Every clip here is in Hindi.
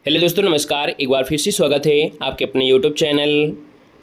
हेलो दोस्तों, नमस्कार। एक बार फिर से स्वागत है आपके अपने यूट्यूब चैनल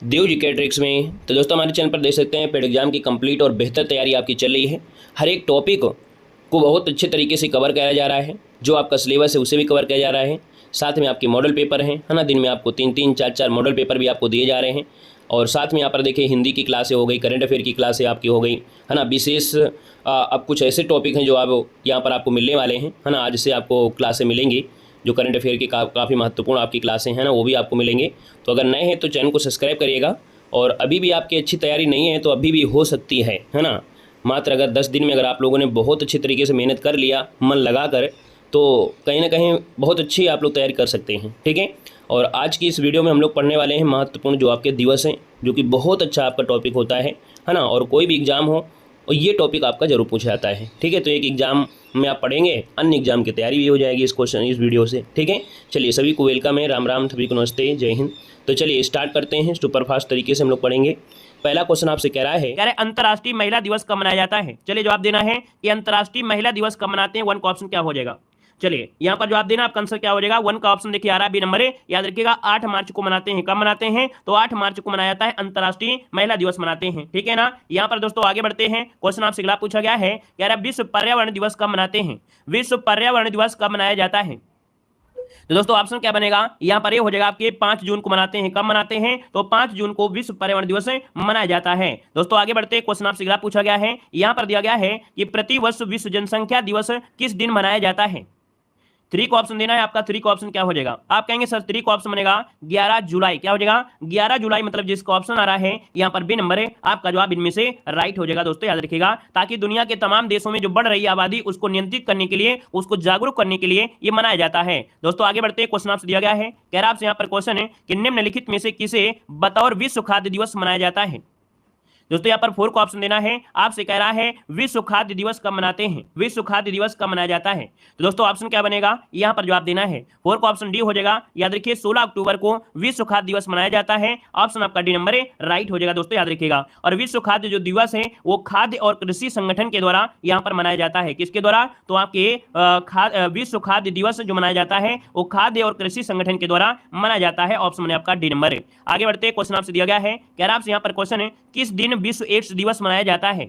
देव जी के ट्रिक्स में। तो दोस्तों, हमारे चैनल पर देख सकते हैं पेड एग्जाम की कंप्लीट और बेहतर तैयारी आपकी चल रही है। हर एक टॉपिक को बहुत अच्छे तरीके से कवर किया जा रहा है। जो आपका सिलेबस है उसे भी कवर किया जा रहा है। साथ में आपके मॉडल पेपर हैं, है ना। दिन में आपको 3-3, 4-4 मॉडल पेपर भी आपको दिए जा रहे हैं। और साथ में यहाँ पर देखिए हिंदी की क्लासें हो गई, करंट अफेयर की क्लासें आपकी हो गई, है ना। विशेष अब कुछ ऐसे टॉपिक हैं जो आप यहाँ पर आपको मिलने वाले हैं, है ना। आज से आपको क्लासें मिलेंगी जो करंट अफेयर की काफ़ी महत्वपूर्ण आपकी क्लासें हैं ना, वो भी आपको मिलेंगे। तो अगर नए हैं तो चैनल को सब्सक्राइब करिएगा। और अभी भी आपकी अच्छी तैयारी नहीं है तो अभी भी हो सकती है ना। मात्र अगर 10 दिन में अगर आप लोगों ने बहुत अच्छी तरीके से मेहनत कर लिया, मन लगा कर, तो कहीं ना कहीं बहुत अच्छी आप लोग तैयारी कर सकते हैं, ठीक है। और आज की इस वीडियो में हम लोग पढ़ने वाले हैं महत्वपूर्ण जो आपके दिवस हैं, जो कि बहुत अच्छा आपका टॉपिक होता है ना। और कोई भी एग्ज़ाम हो और ये टॉपिक आपका ज़रूर पूछा जाता है, ठीक है। तो एक एग्ज़ाम में आप पढ़ेंगे, अन्य एग्जाम की तैयारी भी हो जाएगी इस वीडियो से, ठीक है। चलिए, सभी को वेलकम है, राम राम, सभी को नमस्ते, जय हिंद। तो चलिए स्टार्ट करते हैं। सुपरफास्ट तरीके से हम लोग पढ़ेंगे। पहला क्वेश्चन आपसे कह रहा है, अंतर्राष्ट्रीय महिला दिवस कब मनाया जाता है। चलिए जवाब देना है कि अंतर्राष्ट्रीय महिला दिवस कब मनाते हैं। वन का ऑप्शन क्या हो जाएगा। चलिए यहाँ पर जवाब देना, आपका आंसर क्या हो जाएगा। वन का ऑप्शन देखिए आ रहा है, बी नंबर है। याद रखिएगा 8 मार्च को मनाते हैं। कब मनाते हैं तो 8 मार्च को मनाया जाता है, अंतर्राष्ट्रीय महिला दिवस मनाते हैं, ठीक है ना। यहाँ पर दोस्तों आगे बढ़ते हैं। क्वेश्चन आपसे अगला पूछा गया है, कह रहा है विश्व पर्यावरण दिवस कब मनाते हैं। विश्व पर्यावरण दिवस कब मनाया जाता है। तो दोस्तों ऑप्शन क्या बनेगा, यहाँ पर ये हो जाएगा आपके 5 जून को मनाते हैं। कब मनाते हैं तो 5 जून को विश्व पर्यावरण दिवस मनाया जाता है। दोस्तों आगे बढ़ते हैं। क्वेश्चन आपसे अगला पूछा गया है, यहाँ पर दिया गया है कि प्रतिवर्ष विश्व जनसंख्या दिवस किस दिन मनाया जाता है। 3 को ऑप्शन देना है आपका। 3 का ऑप्शन क्या हो जाएगा। आप कहेंगे सर 3 का ऑप्शन बनेगा 11 जुलाई। क्या हो जाएगा 11 जुलाई, मतलब जिसका ऑप्शन आ रहा है यहाँ पर बी नंबर है। आपका जवाब इनमें से राइट हो जाएगा। दोस्तों याद रखिएगा, ताकि दुनिया के तमाम देशों में जो बढ़ रही आबादी उसको नियंत्रित करने के लिए, उसको जागरूक करने के लिए ये मनाया जाता है। दोस्तों आगे बढ़ते हैं। क्वेश्चन आपसे दिया गया है, कह रहा आपसे यहाँ पर क्वेश्चन है कि निम्नलिखित में से किसे बतौर विश्व खाद्य दिवस मनाया जाता है। दोस्तों यहाँ पर 4 को ऑप्शन देना है। आपसे कह रहा है विश्व खाद्य दिवस कब मनाते हैं, विश्व खाद्य दिवस कब मनाया जाता है। तो दोस्तों ऑप्शन क्या बनेगा, यहाँ पर जवाब देना है 4 का ऑप्शन डी हो जाएगा। याद रखिए 16 अक्टूबर को विश्व खाद्य दिवस मनाया जाता है। ऑप्शन आपका डी नंबर है, राइट हो जाएगा। दोस्तों याद रखिएगा, और विश्व खाद्य जो दिवस है वो खाद्य और कृषि संगठन के द्वारा यहाँ पर मनाया जाता है। किसके द्वारा, तो आपके विश्व खाद्य दिवस जो मनाया जाता है वो खाद्य और कृषि संगठन के द्वारा मनाया जाता है। ऑप्शन आपका डी नंबर है। आगे बढ़ते हैं। क्वेश्चन आपसे दिया गया है, कह रहा आपसे यहाँ पर क्वेश्चन है किस दिन विश्व एड्स दिवस मनाया जाता है।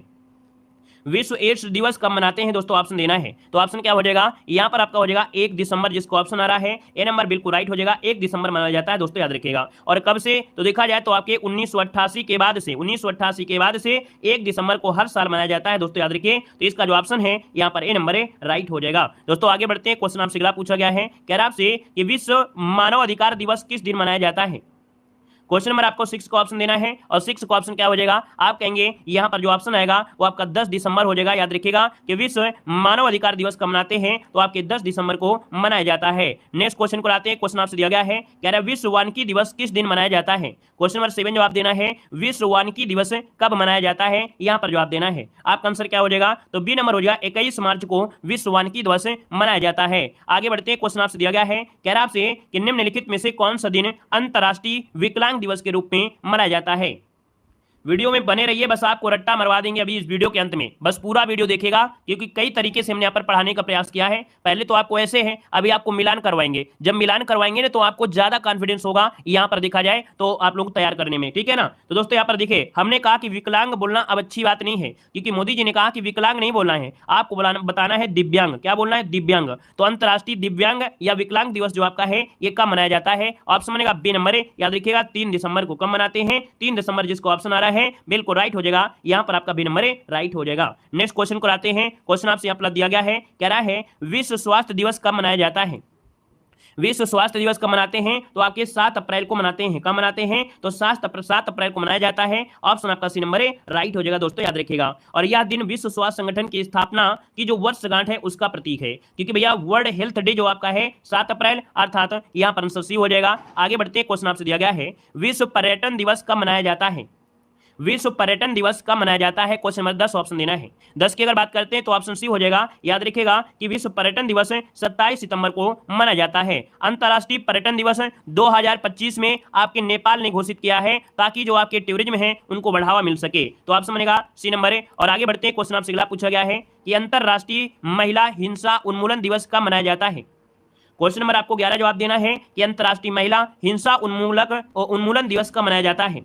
विश्व एड्स दिवस कब मनाते हैं दोस्तों, ऑप्शन देना है। तो ऑप्शन क्या हो जाएगा, यहाँ पर आपका हो जाएगा 1 दिसंबर, जिसको ऑप्शन आ रहा है ए नंबर बिल्कुल राइट हो जाएगा। 1 दिसंबर मनाया जाता है। दोस्तों याद रखिएगा, और कब से तो देखा जाए तो आपके 1988 के बाद से 1988 के बाद से 1 दिसंबर को हर साल मनाया जाता है। दोस्तों याद रखिए, तो इसका जो ऑप्शन है यहाँ पर ए नंबर है, राइट हो जाएगा। दोस्तों आगे बढ़ते हैं। क्वेश्चन आपसे अगला पूछा गया है, कह रहा आपसे कि विश्व मानव अधिकार दिवस किस दिन मनाया जाता है। क्वेश्चन नंबर आपको 6 का ऑप्शन देना है, और 6 का ऑप्शन क्या हो जाएगा, आप कहेंगे यहाँ पर जो ऑप्शन आएगा वो आपका 10 दिसंबर हो जाएगा। याद रखिएगा कि विश्व मानव अधिकार दिवस कब मनाते हैं तो आपके 10 दिसंबर को मनाया जाता है। नेक्स्ट क्वेश्चन को आते हैं। क्वेश्चन आपसे दिया गया है, कह रहा है विश्व वानिकी दिवस किस दिन मनाया जाता है। क्वेश्चन नंबर 7 जवाब देना है, विश्व वानिकी दिवस कब मनाया जाता है, यहाँ पर जवाब देना है। आपका आंसर क्या हो जाएगा, तो बी नंबर हो जाएगा 21 मार्च को विश्व वानिकी दिवस मनाया जाता है। आगे बढ़ते हैं। क्वेश्चन आपसे दिया गया है, कह रहा आपसे कि निम्नलिखित में से कौन सा दिन अंतर्राष्ट्रीय विकलांग दिवस के रूप में मनाया जाता है। वीडियो में बने रहिए, बस आपको रट्टा मरवा देंगे अभी इस वीडियो के अंत में। बस पूरा वीडियो देखिएगा, क्योंकि कई तरीके से हमने यहाँ पर पढ़ाने का प्रयास किया है। पहले तो आपको ऐसे है, अभी आपको मिलान करवाएंगे। जब मिलान करवाएंगे ना तो आपको ज्यादा कॉन्फिडेंस होगा यहाँ पर देखा जाए तो आप लोग तैयार करने में, ठीक है ना। तो दोस्तों यहाँ पर देखिए, हमने कहा कि विकलांग बोलना अब अच्छी बात नहीं है, क्योंकि मोदी जी ने कहा कि विकलांग नहीं बोलना है, आपको बताना है दिव्यांग। क्या बोलना है, दिव्यांग। तो अंतर्राष्ट्रीय दिव्यांग या विकलांग दिवस जो आपका है ये कब मनाया जाता है। ऑप्शन बनेगा बी नंबर है। याद रखिएगा 3 दिसंबर को। कब मनाते हैं, 3 दिसंबर, जिसको ऑप्शन आ रहा है बिल्कुल राइट हो जाएगा। यहाँ पर आपका बी नंबर राइट हो जाएगा। नेक्स्ट क्वेश्चन को आते हैं। क्वेश्चन आपसे यहाँ पर दिया गया है, कह रहा है विश्व स्वास्थ्य दिवस कब मनाया जाता है। विश्व स्वास्थ्य दिवस कब मनाते हैं तो आपके 7 अप्रैल को मनाते हैं। कब मनाते हैं तो 7 अप्रैल को मनाया जाता है। ऑप्शन आपका सी नंबर राइट हो जाएगा। दोस्तों याद रखिएगा, और यह दिन विश्व स्वास्थ्य संगठन की स्थापना की जो वर्षगांठ है उसका प्रतीक है, क्योंकि भैया वर्ल्ड हेल्थ डे जो आपका है 7 अप्रैल, अर्थात यहाँ पर आंसर सी हो जाएगा। आगे बढ़ते हैं। क्वेश्चन आपसे दिया गया है, विश्व पर्यटन दिवस कब मनाया जाता है। विश्व पर्यटन दिवस कब मनाया जाता है। क्वेश्चन नंबर 10 ऑप्शन देना है। 10 की अगर बात करते हैं तो ऑप्शन सी हो जाएगा। याद रखिएगा कि विश्व पर्यटन दिवस 27 सितंबर को मनाया जाता है। अंतर्राष्ट्रीय पर्यटन दिवस 2025 में आपके नेपाल ने घोषित किया है, ताकि जो आपके टूरिज्म है उनको बढ़ावा मिल सके। तो ऑप्शन बनेगा सी नंबर है। और आगे बढ़ते हैं। क्वेश्चन आपसे अगला पूछा गया है कि अंतर्राष्ट्रीय महिला हिंसा उन्मूलन दिवस कब मनाया जाता है। क्वेश्चन नंबर आपको 11 जवाब देना है कि अंतर्राष्ट्रीय महिला हिंसा उन्मूलन दिवस कब मनाया जाता है।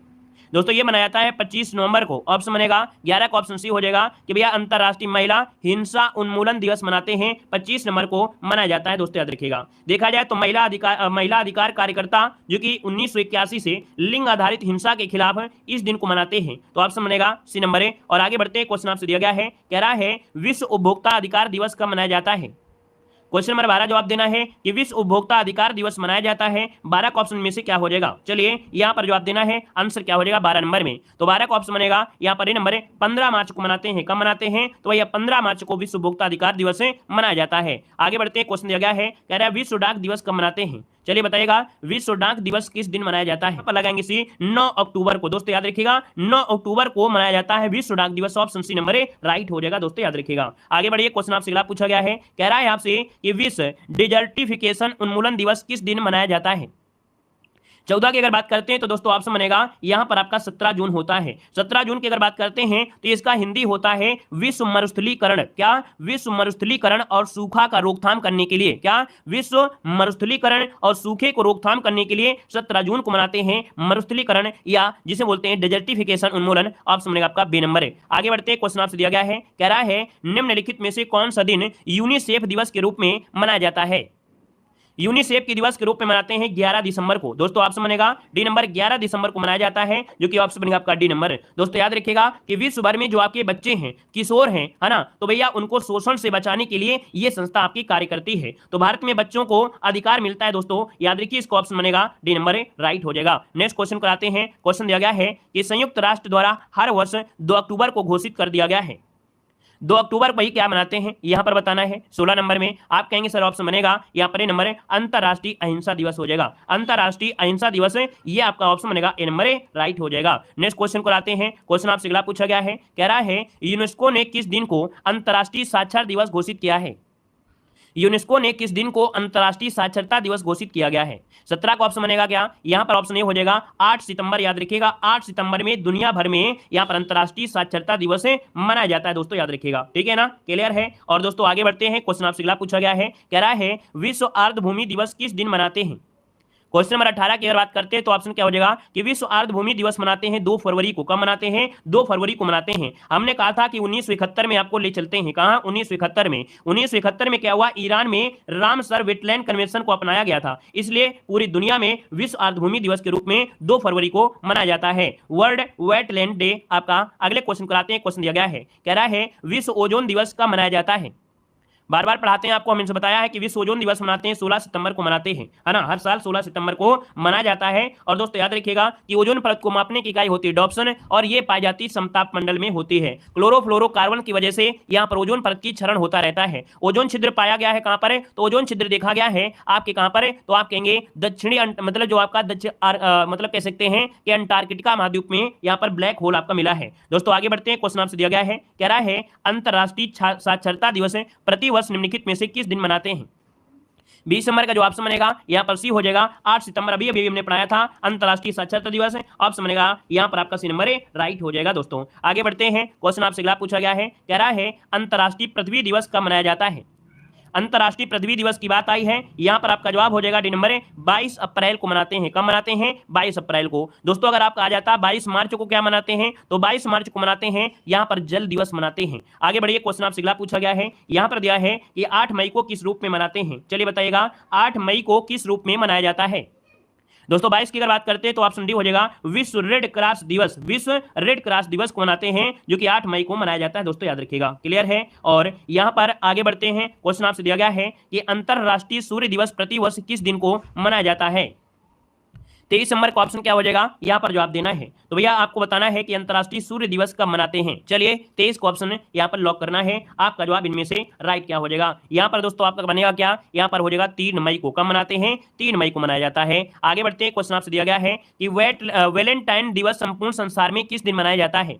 दोस्तों ये मनाया जाता है 25 नवंबर को। ऑप्शन बनेगा 11 का ऑप्शन सी हो जाएगा कि भैया अंतर्राष्ट्रीय महिला हिंसा उन्मूलन दिवस मनाते हैं 25 नवंबर को मनाया जाता है। दोस्तों याद रखिएगा। देखा जाए तो महिला अधिकार कार्यकर्ता जो कि 1981 से लिंग आधारित हिंसा के खिलाफ इस दिन को मनाते हैं। तो ऑप्शन बनेगा सी नंबर है। और आगे बढ़ते हैं, क्वेश्चन आपसे दिया गया है, कह रहा है विश्व उपभोक्ता अधिकार दिवस कब मनाया जाता है। क्वेश्चन नंबर 12 जवाब देना है कि विश्व उपभोक्ता अधिकार दिवस मनाया जाता है 12 का ऑप्शन में से क्या हो जाएगा। चलिए यहां पर जवाब देना है, आंसर क्या हो जाएगा 12 नंबर में। तो 12 का ऑप्शन बनेगा यहां पर नंबर 15 मार्च को मनाते हैं। कब मनाते हैं, तो भैया 15 मार्च को विश्व उपभोक्ता अधिकार दिवस मनाया जाता है। आगे बढ़ते हैं, क्वेश्चन दिया गया है, कह रहा है विश्व डाक दिवस कब मनाते हैं। चलिए बताइएगा विश्व डाक दिवस किस दिन मनाया जाता है। पर लगाएंगे सी 9 अक्टूबर को। दोस्तों याद रखिएगा 9 अक्टूबर को मनाया जाता है विश्व डाक दिवस। ऑप्शन सी नंबर राइट हो जाएगा। दोस्तों याद रखिएगा। आगे बढ़िए, क्वेश्चन आपसे अगला पूछा गया है, कह रहा है आपसे कि विश्व डिजर्टिफिकेशन उन्मूलन दिवस किस दिन मनाया जाता है। 14 की अगर बात करते हैं तो दोस्तों ऑप्शन बनेगा यहां पर आपका 17 जून होता है। 17 जून की अगर बात करते हैं तो इसका हिंदी होता है विश्व मरुस्थलीकरण। क्या, विश्व मरुस्थलीकरण और सूखा का रोकथाम करने के लिए। क्या, विश्व मरुस्थलीकरण और सूखे को रोकथाम करने के लिए 17 जून को मनाते हैं मरुस्थलीकरण, या जिसे बोलते हैं डेजर्टिफिकेशन उन्मूलन। ऑप्शन बनेगा आपका बी नंबर है। आगे बढ़ते हैं, क्वेश्चन आपसे दिया गया है, कह रहा है निम्नलिखित में से कौन सा दिन यूनिसेफ दिवस के रूप में मनाया जाता है। यूनिसेफ के दिवस के रूप में मनाते हैं 11 दिसंबर को। दोस्तों ऑप्शन बनेगा डी नंबर, 11 दिसंबर को मनाया जाता है, जो कि ऑप्शन बनेगा आपका डी नंबर। दोस्तों याद रखिएगा कि विश्व भर में जो आपके बच्चे हैं, किशोर हैं, है ना, तो भैया उनको शोषण से बचाने के लिए ये संस्था आपकी कार्य करती है। तो भारत में बच्चों को अधिकार मिलता है। दोस्तों याद रखिए, इसका ऑप्शन बनेगा डी नंबर राइट हो जाएगा। नेक्स्ट क्वेश्चन कराते हैं। क्वेश्चन दिया गया है कि संयुक्त राष्ट्र द्वारा हर वर्ष 2 अक्टूबर को घोषित कर दिया गया है। 2 अक्टूबर पर ही क्या मनाते हैं यहां पर बताना है। 16 नंबर में आप कहेंगे सर ऑप्शन बनेगा यहां पर ए नंबर अंतरराष्ट्रीय अहिंसा दिवस हो जाएगा। अंतरराष्ट्रीय अहिंसा दिवस ये आपका ऑप्शन बनेगा ए नंबर राइट हो जाएगा। नेक्स्ट क्वेश्चन को लाते हैं। क्वेश्चन आपसे अगला पूछा गया है, कह रहा है यूनेस्को ने किस दिन को अंतरराष्ट्रीय साक्षर दिवस घोषित किया है। यूनेस्को ने किस दिन को अंतर्राष्ट्रीय साक्षरता दिवस घोषित किया गया है। 17 का ऑप्शन बनेगा क्या, यहां पर ऑप्शन ए हो जाएगा 8 सितंबर। याद रखिएगा 8 सितंबर में दुनिया भर में यहां पर अंतर्राष्ट्रीय साक्षरता दिवस मनाया जाता है। दोस्तों याद रखिएगा, ठीक है ना, क्लियर है। और दोस्तों आगे बढ़ते हैं, क्वेश्चन आपसे अगला पूछा गया है, कह रहा है विश्व आर्द्रभूमि दिवस किस दिन मनाते हैं। क्वेश्चन नंबर 18 की अगर बात करते हैं तो ऑप्शन क्या हो जाएगा कि विश्व आर्द्रभूमि दिवस मनाते हैं 2 फरवरी को। कब मनाते हैं, 2 फरवरी को मनाते हैं। हमने कहा था कि 1971 में आपको ले चलते हैं। कहां, 1971 में। 1971 में क्या हुआ, ईरान में रामसर वेटलैंड कन्वेंशन को अपनाया गया था। इसलिए पूरी दुनिया में विश्व आर्द्रभूमि दिवस के रूप में 2 फरवरी को मनाया जाता है, वर्ल्ड वेटलैंड डे आपका। अगले क्वेश्चन कराते हैं। क्वेश्चन दिया गया है, कह रहा है विश्व ओजोन दिवस कब मनाया जाता है। बार बार पढ़ाते हैं आपको, हमने बताया है कि विश्व ओजोन दिवस मनाते हैं 16 सितंबर को मनाते हैं, है ना, हर साल 16 सितंबर को मनाया जाता है। और दोस्तों याद रखिएगा कि ओजोन परत को मापने की इकाई होती है डॉप्सन, और ये पाई जाती समताप मंडल में होती है। क्लोरोफ्लोरोकार्बन की वजह से यहाँ पर ओजोन परत की क्षरण होता रहता है। ओजोन छिद्र पाया गया है कहां पर, तो ओजोन छिद्र देखा गया है आपके कहां पर, तो आप कहेंगे दक्षिणी मतलब जो आपका मतलब कह सकते हैं कि अंटार्कटिका महाद्वीप में यहाँ पर ब्लैक होल आपका मिला है। दोस्तों आगे बढ़ते हैं, क्वेश्चन आपसे दिया गया है, कह रहा है अंतरराष्ट्रीय साक्षरता दिवस प्रतिवर्ष निम्नलिखित में से किस दिन मनाते हैं। 20 नंबर का जो ऑप्शन बनेगा यहाँ पर सी हो जाएगा 8 सितंबर। अभी अभी हमने पढ़ाया था अंतरराष्ट्रीय साक्षरता दिवस है, ऑप्शन बनेगा यहाँ पर आपका सी नंबर राइट हो जाएगा। दोस्तों आगे बढ़ते हैं, क्वेश्चन आपसे अगला पूछा गया है, कह रहा है अंतरराष्ट्रीय पृथ्वी दिवस कब मनाया जाता है। अंतरराष्ट्रीय पृथ्वी दिवस की बात आई है, यहां पर आपका जवाब हो जाएगा डी नंबर 22 अप्रैल को मनाते हैं। कब मनाते हैं, 22 अप्रैल को। दोस्तों अगर आपका आ जाता 22 मार्च को क्या मनाते हैं, तो 22 मार्च को मनाते हैं यहां पर जल दिवस मनाते हैं। आगे बढ़िए, क्वेश्चन आपसे अगला पूछा गया है, यहां पर दिया है कि 8 मई को किस रूप में मनाते हैं। चलिए बताइएगा 8 मई को किस रूप में मनाया जाता है। दोस्तों 22 की अगर बात करते हैं तो ऑप्शन डी हो जाएगा विश्व रेड क्रॉस दिवस। विश्व रेड क्रॉस दिवस को मनाते हैं, जो कि 8 मई को मनाया जाता है। दोस्तों याद रखिएगा, क्लियर है। और यहां पर आगे बढ़ते हैं, क्वेश्चन आपसे दिया गया है कि अंतरराष्ट्रीय सूर्य दिवस प्रतिवर्ष किस दिन को मनाया जाता है। 23 नंबर का ऑप्शन क्या हो जाएगा, यहां पर जवाब देना है। तो भैया आपको बताना है कि अंतरराष्ट्रीय सूर्य दिवस कब मनाते हैं। चलिए 23 को ऑप्शन यहां पर लॉक करना है। आपका जवाब इनमें से राइट क्या हो जाएगा, यहां पर दोस्तों आपका बनेगा क्या, यहां पर हो जाएगा 3 मई को। कब मनाते हैं, 3 मई को मनाया जाता है। आगे बढ़ते हैं, क्वेश्चन आपसे दिया गया है कि वैलेंटाइन दिवस संपूर्ण संसार में किस दिन मनाया जाता है।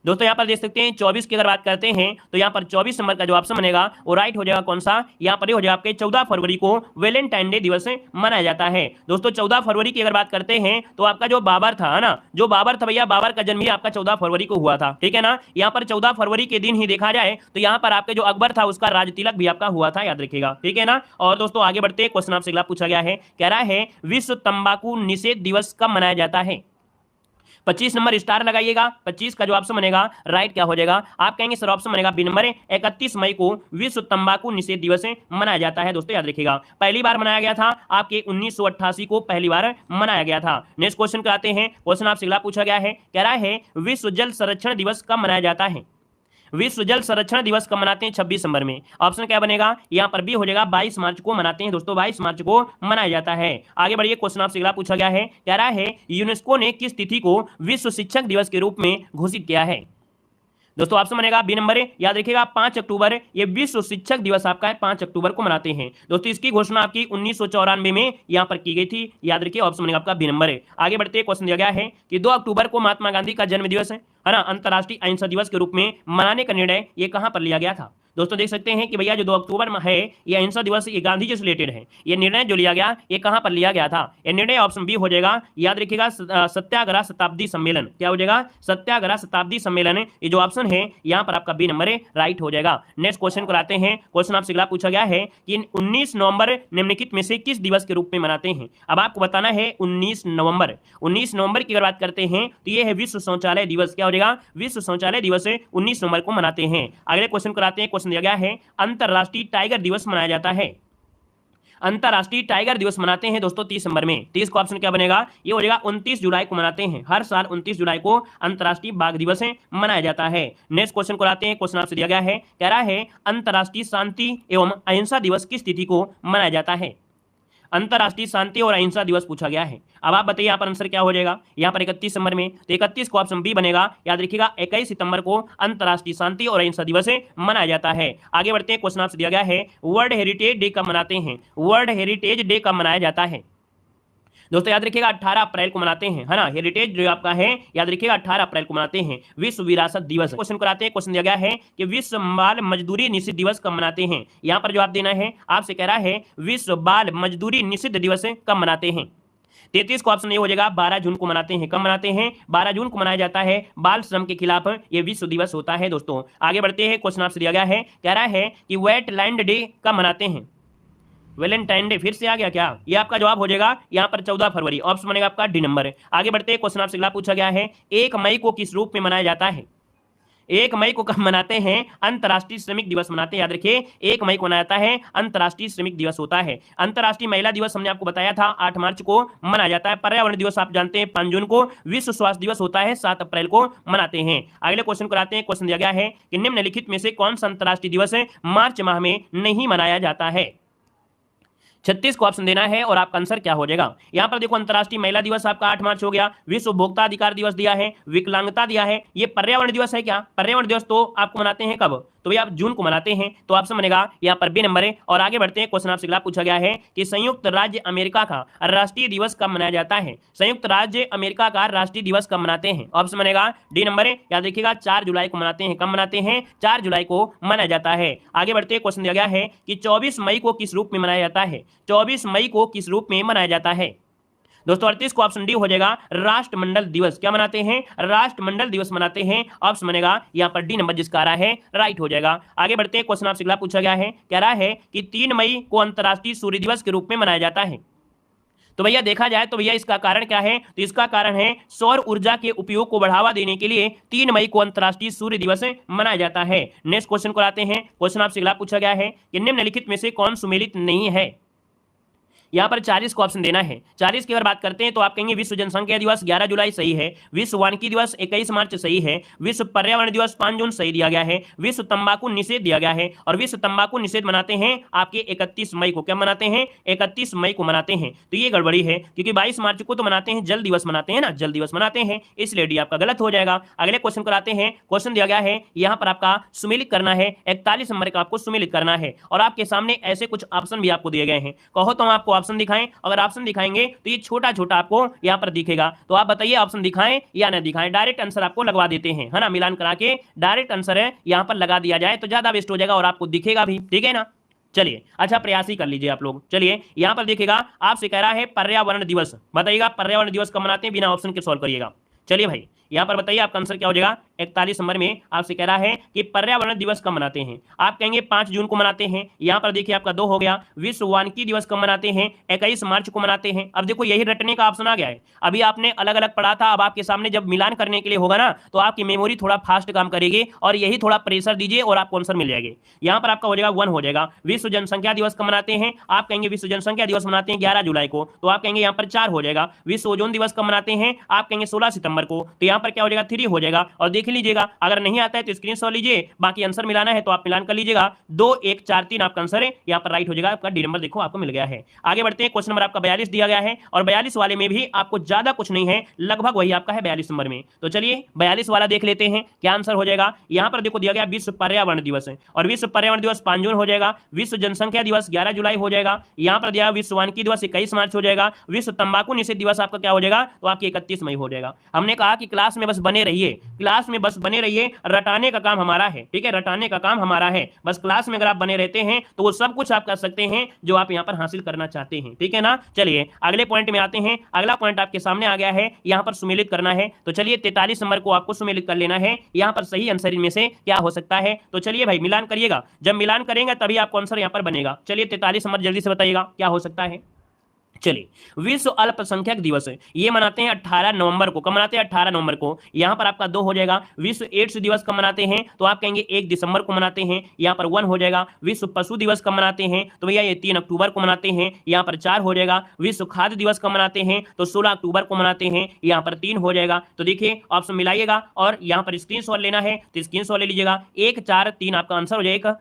दोस्तों यहाँ पर देख सकते हैं 24 की अगर बात करते हैं तो यहाँ पर 24 नंबर का जो ऑप्शन बनेगा वो राइट हो जाएगा। कौन सा? यहाँ पर ये हो जाएगा आपके 14 फरवरी को वैलेंटाइन डे दिवस मनाया जाता है। दोस्तों 14 फरवरी की अगर बात करते हैं तो आपका जो बाबर था ना, जो बाबर था भैया, बाबर का जन्म ही आपका 14 फरवरी को हुआ था, ठीक है ना। यहाँ पर 14 फरवरी के दिन ही देखा जाए तो यहाँ पर आपके जो अकबर था उसका राज तिलक भी आपका हुआ था, याद रखिएगा, ठीक है ना। और दोस्तों आगे बढ़ते हैं, क्वेश्चन आपसे अगला पूछा गया है, कह रहा है विश्व तंबाकू निषेध दिवस कब मनाया जाता है? 25 नंबर स्टार लगाइएगा। 25 का जो ऑप्शन बनेगा राइट क्या हो जाएगा? आप कहेंगे सर ऑप्शन बनेगा बी नंबर 31 मई को विश्व तंबाकू निषेध दिवस मनाया जाता है। दोस्तों याद रखिएगा, पहली बार मनाया गया था आपके 1988 को पहली बार मनाया गया था। नेक्स्ट क्वेश्चन कराते हैं, क्वेश्चन आपसे अगला पूछा गया है, कह रहा है विश्व जल संरक्षण दिवस कब मनाया जाता है? विश्व जल संरक्षण दिवस कब मनाते हैं? 26 नंबर में। ऑप्शन क्या बनेगा? यहाँ पर भी हो जाएगा 22 मार्च को मनाते हैं। दोस्तों 22 मार्च को मनाया जाता है। आगे बढ़िए, क्वेश्चन आपसे अगला पूछा गया है, कह रहा है यूनेस्को ने किस तिथि को विश्व शिक्षक दिवस के रूप में घोषित किया है? दोस्तों ऑप्शन बनेगा बी नंबर, याद रखिएगा 5 अक्टूबर, ये विश्व शिक्षक दिवस आपका है 5 अक्टूबर को मनाते हैं। दोस्तों इसकी घोषणा आपकी 1994 में यहां पर की गई थी, याद रखिए, ऑप्शन बनेगा आपका बी नंबर। आगे बढ़ते, क्वेश्चन दिया गया है कि 2 अक्टूबर को महात्मा गांधी का जन्म दिवस है ना, अंतर्राष्ट्रीय अहिंसा दिवस के रूप में मनाने का निर्णय ये कहां पर लिया गया था? दोस्तों देख सकते हैं कि भैया जो 2 अक्टूबर में है ये अहिंसा दिवस, ये गांधी जी से रिलेटेड है। ये निर्णय जो लिया गया ये कहां पर लिया गया था? ये निर्णय ऑप्शन बी हो जाएगा, याद रखिएगा, सत्याग्रह शताब्दी सम्मेलन। क्या हो जाएगा? सत्याग्रह शताब्दी सम्मेलन। ये जो ऑप्शन है यहाँ पर आपका बी नंबर राइट हो जाएगा। नेक्स्ट क्वेश्चन को आते हैं, क्वेश्चन आपसे अगला पूछा गया है कि 19 नवंबर निम्नलिखित में से किस दिवस के रूप में मनाते हैं? अब आपको बताना है 19 नवंबर। 19 नवंबर की अगर बात करते हैं तो ये है विश्व शौचालय दिवस। क्या हो जाएगा? विश्व शौचालय दिवस 19 नवंबर को मनाते हैं। अगले क्वेश्चन को आते हैं, क्वेश्चन दिया गया है अंतरराष्ट्रीय टाइगर दिवस मनाया जाता है। अंतरराष्ट्रीय टाइगर दिवस मनाते हैं दोस्तों 30 नंबर में। 30 का ऑप्शन क्या बनेगा? ये हो जाएगा 29 जुलाई को मनाते हैं। हर साल 29 जुलाई को अंतरराष्ट्रीय बाघ दिवस मनाया जाता है। नेक्स्ट क्वेश्चन को आते हैं, क्वेश्चन आपसे दिया गया है, कह रहा है अंतरराष्ट्रीय शांति एवं अहिंसा दिवस किस तिथि को मनाया जाता है? अंतरराष्ट्रीय शांति और अहिंसा दिवस पूछा गया है। अब आप बताइए यहाँ पर आंसर क्या हो जाएगा? यहाँ पर 31 नंबर में, तो 31 को ऑप्शन बी बनेगा। याद रखिएगा 21 सितंबर को अंतरराष्ट्रीय शांति और अहिंसा दिवस मनाया जाता है। आगे बढ़ते हैं, क्वेश्चन आपसे दिया गया है वर्ल्ड हेरिटेज डे कब मनाते हैं? वर्ल्ड हेरिटेज डे कब मनाया जाता है? दोस्तों याद रखिएगा 18 अप्रैल को मनाते हैं, है ना। हेरिटेज जो आपका है याद रखिएगा 18 अप्रैल को मनाते हैं। विश्व विरासत दिवस। क्वेश्चन कराते हैं, क्वेश्चन दिया गया है कि विश्व बाल मजदूरी निषिद्ध दिवस कब मनाते हैं? यहाँ पर जवाब देना है, आपसे कह रहा है विश्व बाल मजदूरी निषिद्ध दिवस कब मनाते हैं? 33 का ऑप्शन ये हो जाएगा 12 जून को मनाते हैं। कब मनाते हैं? 12 जून को मनाया जाता है। बाल श्रम के खिलाफ ये विश्व दिवस होता है। दोस्तों आगे बढ़ते हैं, क्वेश्चन आपसे दिया गया है, कह रहा है कि वेटलैंड डे कब मनाते हैं? वैलेंटाइन डे फिर से आ गया क्या? ये आपका जवाब हो जाएगा यहाँ पर 14 फरवरी। ऑप्शन बनेगा आपका डी नंबर। आगे बढ़ते हैं, क्वेश्चन आपसे अगला पूछा गया है 1 मई को किस रूप में मनाया जाता है? 1 मई को कब मनाते हैं? अंतर्राष्ट्रीय श्रमिक दिवस मनाते हैं। याद रखिए 1 मई को मनाया जाता है, अंतर्राष्ट्रीय श्रमिक दिवस होता है। अंतर्राष्ट्रीय महिला दिवस हमने आपको बताया था 8 मार्च को मनाया जाता है। पर्यावरण दिवस आप जानते हैं 5 जून को। विश्व स्वास्थ्य दिवस होता है 7 अप्रैल को मनाते हैं। अगले क्वेश्चन को आते हैं, क्वेश्चन दिया गया है कि निम्नलिखित में से कौन सा अंतर्राष्ट्रीय दिवस मार्च माह में नहीं मनाया जाता है? 36 को ऑप्शन देना है और आपका आंसर क्या हो जाएगा? यहाँ पर देखो अंतर्राष्ट्रीय महिला दिवस आपका 8 मार्च हो गया, विश्व उपभोक्ता अधिकार दिवस दिया है, विकलांगता दिया है। ये पर्यावरण दिवस है क्या? पर्यावरण दिवस तो आपको मनाते हैं कब? तो भैया आप जून को मनाते हैं। तो ऑप्शन बनेगा यहाँ पर बी नंबर है। और आगे बढ़ते हैं, क्वेश्चन आपसे अगला पूछा गया है कि संयुक्त राज्य अमेरिका का राष्ट्रीय दिवस कब मनाया जाता है? संयुक्त राज्य अमेरिका का राष्ट्रीय दिवस कब मनाते हैं? ऑप्शन बनेगा डी नंबर है। याद रखिएगा 4 जुलाई को मनाते हैं। कब मनाते हैं? 4 जुलाई को मनाया जाता है। आगे बढ़ते हैं, क्वेश्चन दिया गया है कि 24 मई को किस रूप में मनाया जाता है? 24 मई को किस रूप में मनाया जाता है? दोस्तों 38 को ऑप्शन डी हो जाएगा राष्ट्रमंडल दिवस। क्या मनाते हैं? राष्ट्रमंडल दिवस मनाते हैं। ऑप्शन बनेगा यहाँ पर डी नंबर, जिसका आ रहा है राइट हो जाएगा। आगे बढ़ते हैं, क्वेश्चन आपसे अगला पूछा गया है, कह रहा है कि 3 मई को अंतर्राष्ट्रीय सूर्य दिवस के रूप में मनाया जाता है। तो भैया देखा जाए तो भैया इसका कारण क्या है? तो इसका कारण है सौर ऊर्जा के उपयोग को बढ़ावा देने के लिए 3 मई को अंतर्राष्ट्रीय सूर्य दिवस मनाया जाता है। नेक्स्ट क्वेश्चन को आते हैं, क्वेश्चन आपसे अगला पूछा गया है कि निम्नलिखित में से कौन सुमेलित नहीं है? यहाँ पर 40 को ऑप्शन देना है। 40 की अगर बात करते हैं तो आप कहेंगे विश्व जनसंख्या दिवस 11 जुलाई सही है, विश्व वानिकी दिवस 21 मार्च सही है, विश्व पर्यावरण दिवस 5 जून सही दिया गया है, विश्व तंबाकू निषेध दिया गया है, और विश्व तंबाकू निषेध मनाते हैं आपके 31 मई को। क्या मनाते हैं? 31 मई को मनाते हैं। तो ये गड़बड़ी है, क्योंकि 22 मार्च को तो मनाते हैं, जल दिवस मनाते हैं ना, जल दिवस मनाते हैं, इसलिए डी आपका गलत हो जाएगा। अगले क्वेश्चन कराते हैं, क्वेश्चन दिया गया है यहाँ पर आपका सुमेलित करना है, 41 नंबर का आपको सुमेलित करना है, और आपके सामने ऐसे कुछ ऑप्शन भी आपको दिए गए हैं। कहो तो हम आपको ऑप्शन दिखाएं, अगर ऑप्शन दिखाएंगे तो ये छोटा छोटा आपको यहाँ पर दिखेगा, तो आप बताइए ऑप्शन दिखाएं या ना दिखाएं। डायरेक्ट आंसर आपको लगवा देते हैं, है ना, मिलान करा के डायरेक्ट आंसर है यहाँ पर लगा दिया जाए तो ज्यादा बेस्ट हो जाएगा और आपको दिखेगा भी, ठीक है ना। चलिए अच्छा प्रयास ही कर लीजिए आप लोग। चलिए यहाँ पर देखिएगा आपसे कह रहा है पर्यावरण दिवस, बताइएगा पर्यावरण दिवस कब मनाते हैं, बिना ऑप्शन के सॉल्व करिएगा। चलिए भाई यहाँ पर बताइए आपका आंसर क्या हो जाएगा। 41 नंबर में आपसे कह रहा है कि पर्यावरण दिवस कब मनाते हैं, आप कहेंगे 5 जून को मनाते हैं। यहाँ पर देखिए आपका 2 हो गया। विश्व वानिकी दिवस कब मनाते हैं, 21 मार्च को मनाते हैं। अब देखो यही रटने का ऑप्शन आ गया है, अभी आपने अलग अलग पढ़ा था, अब आपके सामने जब मिलान करने के लिए होगा ना तो आपकी मेमोरी थोड़ा फास्ट काम करेगी और यही थोड़ा प्रेशर दीजिए और आपको आंसर मिल जाएगी। यहाँ पर आपका हो जाएगा 1 हो जाएगा। विश्व जनसंख्या दिवस कब मनाते हैं, आप कहेंगे विश्व जनसंख्या दिवस मनाते हैं 11 जुलाई को, तो आप कहेंगे यहाँ पर 4 हो जाएगा। विश्व ओजोन दिवस कब मनाते हैं, आप कहेंगे 16 सितंबर को, तो यहाँ पर क्या हो जाएगा 3 हो जाएगा। और देख लीजिएगा अगर नहीं आता है तो स्क्रीनशॉट लीजिए, बाकी आंसर मिलाना है तो आप मिलान कर लीजिएगा। 2 1 4 3 आपका आंसर है, यहाँ पर राइट हो जाएगा। आपका डी नंबर देखो आपको मिल गया है। आगे बढ़ते हैं, क्वेश्चन नंबर आपका 42 दिया गया है और 42 वाले में भी आपको ज्यादा कुछ नहीं है, लगभग वही आपका है 42 नंबर में। तो चलिए 42 वाला देख लेते हैं क्या आंसर हो जाएगा। यहाँ पर देखो दिया गया विश्व पर्यावरण दिवस है और विश्व पर्यावरण दिवस 5 जून हो जाएगा। विश्व जनसंख्या दिवस 11 जुलाई हो जाएगा। यहाँ पर दिया विश्व वानिकी दिवस 21 मार्च हो जाएगा। विश्व तंबाकू निषेध दिवस आपका क्या हो जाएगा, तो आपकी 31 मई हो जाएगा। हमने कहा कि क्लास में बस बने रहिए, क्लास में बस बने रहिए, रटाने का काम हमारा है, ठीक है, रटाने का काम हमारा है। बस क्लास में अगर आप बने रहते हैं तो वो सब कुछ आप कर सकते हैं जो आप यहाँ पर हासिल करना चाहते हैं, ठीक है ना। चलिए अगले पॉइंट में आते हैं। अगला पॉइंट आपके सामने आ गया है, यहाँ पर सुमेलित करना है। तो चलिए 43 नंबर को आपको सुमेलित कर लेना है। यहाँ पर सही आंसर इनमें से क्या हो सकता है, तो चलिए भाई मिलान करिएगा, जब मिलान करेंगे तभी आपको आंसर यहाँ पर बनेगा। चलिए 43 नंबर जल्दी से बताइएगा क्या हो सकता है। चलिए विश्व अल्पसंख्यक दिवस है, ये मनाते हैं 18 नवंबर को। कब मनाते हैं, 18 नवंबर को। यहाँ पर आपका 2 हो जाएगा। विश्व एड्स दिवस कब मनाते हैं, तो आप कहेंगे 1 दिसंबर को मनाते हैं, यहाँ पर 1 हो जाएगा। विश्व पशु दिवस कब मनाते हैं, तो भैया ये 3 अक्टूबर को मनाते हैं, यहाँ पर 4 हो जाएगा। विश्व खाद्य दिवस कब मनाते हैं, तो 16 अक्टूबर को मनाते हैं, यहाँ पर 3 हो जाएगा। तो देखिए ऑप्शन मिलाइएगा और यहाँ पर स्क्रीनशॉट लेना है तो स्क्रीनशॉट ले लीजिएगा। 1 4 3 आपका आंसर हो जाएगा।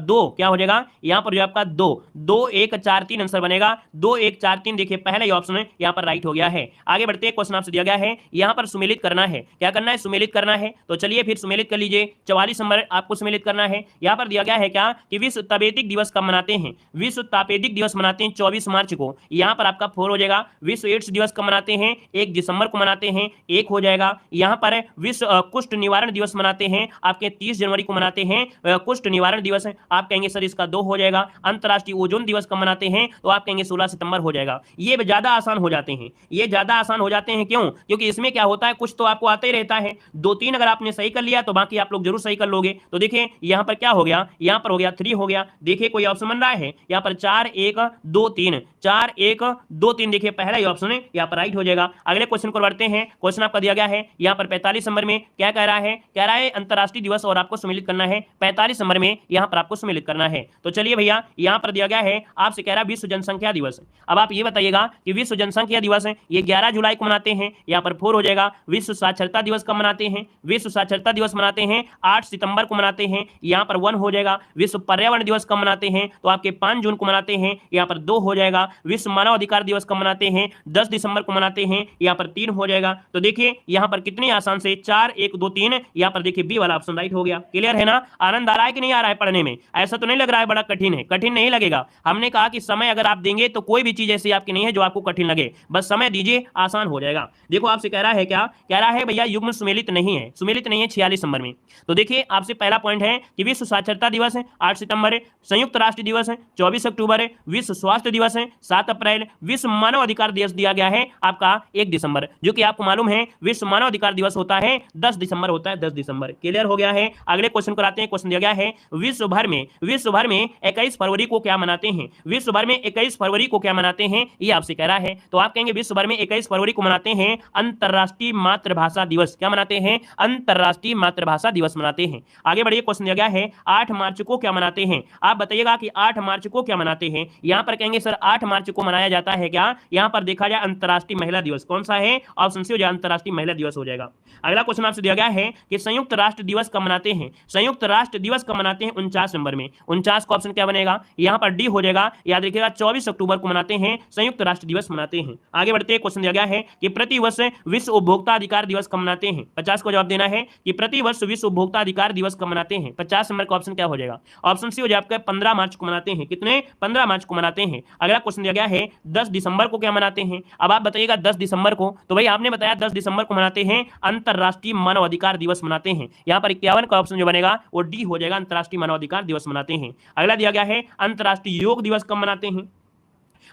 2 क्या हो जाएगा, यहाँ पर जो आपका 2 2 1 4 3 आंसर बनेगा। 2 1 4 3 देखिए पहला ही ऑप्शन यहाँ पर राइट हो गया है। आगे बढ़ते हैं, क्वेश्चन आपसे दिया गया है, यहाँ पर सुमेलित करना है। क्या करना है, सुमेलित करना है। तो चलिए फिर सुमेलित कर लीजिए। 44 नंबर आपको सुमेलित करना है। यहाँ पर दिया गया है क्या कि विश्व तपेदिक दिवस कब मनाते हैं, विश्व तपेदिक दिवस मनाते हैं 24 मार्च को, यहाँ पर आपका 4 हो जाएगा। विश्व एड्स दिवस कब मनाते हैं, 1 दिसंबर को मनाते हैं, 1 हो जाएगा। यहाँ पर विश्व कुष्ठ निवारण दिवस मनाते हैं, आपके 30 जनवरी को मनाते हैं कुष्ठ निवारण दिवस, आप कहेंगे सर इसका 2 हो जाएगा। अंतरराष्ट्रीय ओजोन दिवस कब मनाते हैं, तो आप कहेंगे 16 सितंबर हो जाएगा। ये ज्यादा आसान हो जाते हैं, ये ज्यादा आसान हो जाते हैं। क्यों, क्योंकि इसमें क्या होता है, कुछ तो आपको आता ही रहता है। 2-3 अगर आपने सही कर लिया तो बाकी आप लोग जरूर सही कर लोगे। तो देखिए यहाँ पर क्या हो गया, यहाँ पर हो गया 3 हो गया। देखिए कोई ऑप्शन बन रहा है यहाँ पर 4 1 2 3 4 1 2 3, देखिए पहला ही ऑप्शन है यहाँ पर राइट हो जाएगा। अगले क्वेश्चन को बढ़ते हैं। क्वेश्चन आपका दिया गया है यहाँ पर 45 नंबर में क्या कह रहा है, कह रहा है अंतरराष्ट्रीय दिवस और आपको सम्मिलित करना है। 45 नंबर में यहाँ पर आपको सम्मिलित करना है। तो चलिए भैया यहाँ पर दिया गया है, आपसे कह रहा है विश्व जनसंख्या दिवस। अब आप ये बताइएगा कि विश्व जनसंख्या दिवस है ये 11 जुलाई को मनाते हैं, यहाँ पर 4 हो जाएगा। विश्व साक्षरता दिवस कब मनाते हैं, विश्व साक्षरता दिवस मनाते हैं 8 सितंबर को मनाते हैं, यहाँ पर 1 हो जाएगा। विश्व पर्यावरण दिवस कब मनाते हैं, तो आपके 5 जून को मनाते हैं, यहाँ पर 2 हो जाएगा। विश्व मानव अधिकार दिवस कब मनाते हैं, 10 दिसंबर को मनाते हैं, यहाँ पर 3 हो जाएगा। तो देखिए यहाँ पर कितनी आसान से 4 1 2 3, यहाँ पर देखिए बी वाला ऑप्शन राइट हो गया। क्लियर है ना, आनंद आ रहा है कि नहीं आ रहा है पढ़ने में, ऐसा तो नहीं लग रहा है बड़ा कठिन है, कठिन नहीं लगेगा। हमने कहा कि समय अगर आप देंगे तो कोई भी चीज ऐसी आपकी नहीं है जो आपको कठिन लगे, बस समय दीजिए आसान हो जाएगा। देखो आपसे कह रहा है क्या, कह रहा है भैया युग्म सुमेलित नहीं है, सुमेलित नहीं है 46 नंबर में। तो देखिए आपसे पहला पॉइंट है कि विश्व साक्षरता दिवस है 8 सितंबर है, संयुक्त राष्ट्र दिवस है 24 अक्टूबर है, विश्व स्वास्थ्य दिवस है 7 अप्रैल, विश्व मानव अधिकार दिवस दिया गया है आपका 1 दिसंबर, जो कि आपको मालूम है विश्व मानव अधिकार दिवस होता है 10 दिसंबर होता है, 10 दिसंबर। क्लियर हो गया है। अगले क्वेश्चन को आते हैं। क्वेश्चन दिया गया है विश्व भर में 21 फरवरी को क्या मनाते हैं, विश्व भर में 21 फरवरी को क्या मनाते हैं, ये आपसे कह रहा है। तो आप कहेंगे विश्व भर में 21 फरवरी को मनाते हैं अंतरराष्ट्रीय मातृभाषा दिवस। क्या मनाते हैं, अंतरराष्ट्रीय मातृभाषा दिवस मनाते हैं। आगे बढ़िए, क्वेश्चन दिया गया है 8 मार्च को क्या मनाते हैं, आप बताइएगा कि 8 मार्च को क्या मनाते हैं। यहां पर कहेंगे सर 8 मार्च को मनाया जाता है क्या, यहां पर देखा जाए अंतरराष्ट्रीय महिला दिवस। कौन सा है, ऑप्शन सी हो जाए अंतरराष्ट्रीय महिला दिवस हो जाएगा। अगला क्वेश्चन आपसे दिया गया है कि संयुक्त राष्ट्र दिवस कब मनाते हैं, संयुक्त राष्ट्र दिवस कब मनाते हैं 49 नंबर में। 49 का ऑप्शन क्या बनेगा, यहां पर डी हो जाएगा। याद रखिएगा 24 अक्टूबर को मनाते हैं संयुक्त राष्ट्र दिवस मनाते हैं। आगे बढ़ते हैं, क्वेश्चन दिया गया है कि प्रतिवर्ष विश्व उपभोक्ता अधिकार दिवस कब मनाते हैं। 50 को जवाब देना है कि प्रतिवर्ष विश्व उपभोक्ता अधिकार दिवस कब मनाते हैं। 50 नंबर का ऑप्शन क्या हो जाएगा? ऑप्शन सी हो जाएगा 15 मार्च को मनाते हैं। कितने? 15 मार्च को मनाते हैं। अगला क्वेश्चन दिया गया है 10 दिसंबर को क्या मनाते हैं। अब आप बताइएगा 10 दिसंबर को, तो भाई आपने बताया 10 दिसंबर को मनाते हैं अंतरराष्ट्रीय मानवाधिकार दिवस मनाते हैं। यहां पर 51 का ऑप्शन जो बनेगा वो डी हो जाएगा, अंतरराष्ट्रीय मानवाधिकार दिवस मनाते हैं। अगला दिया गया है अंतरराष्ट्रीय योग दिवस कब मनाते हैं।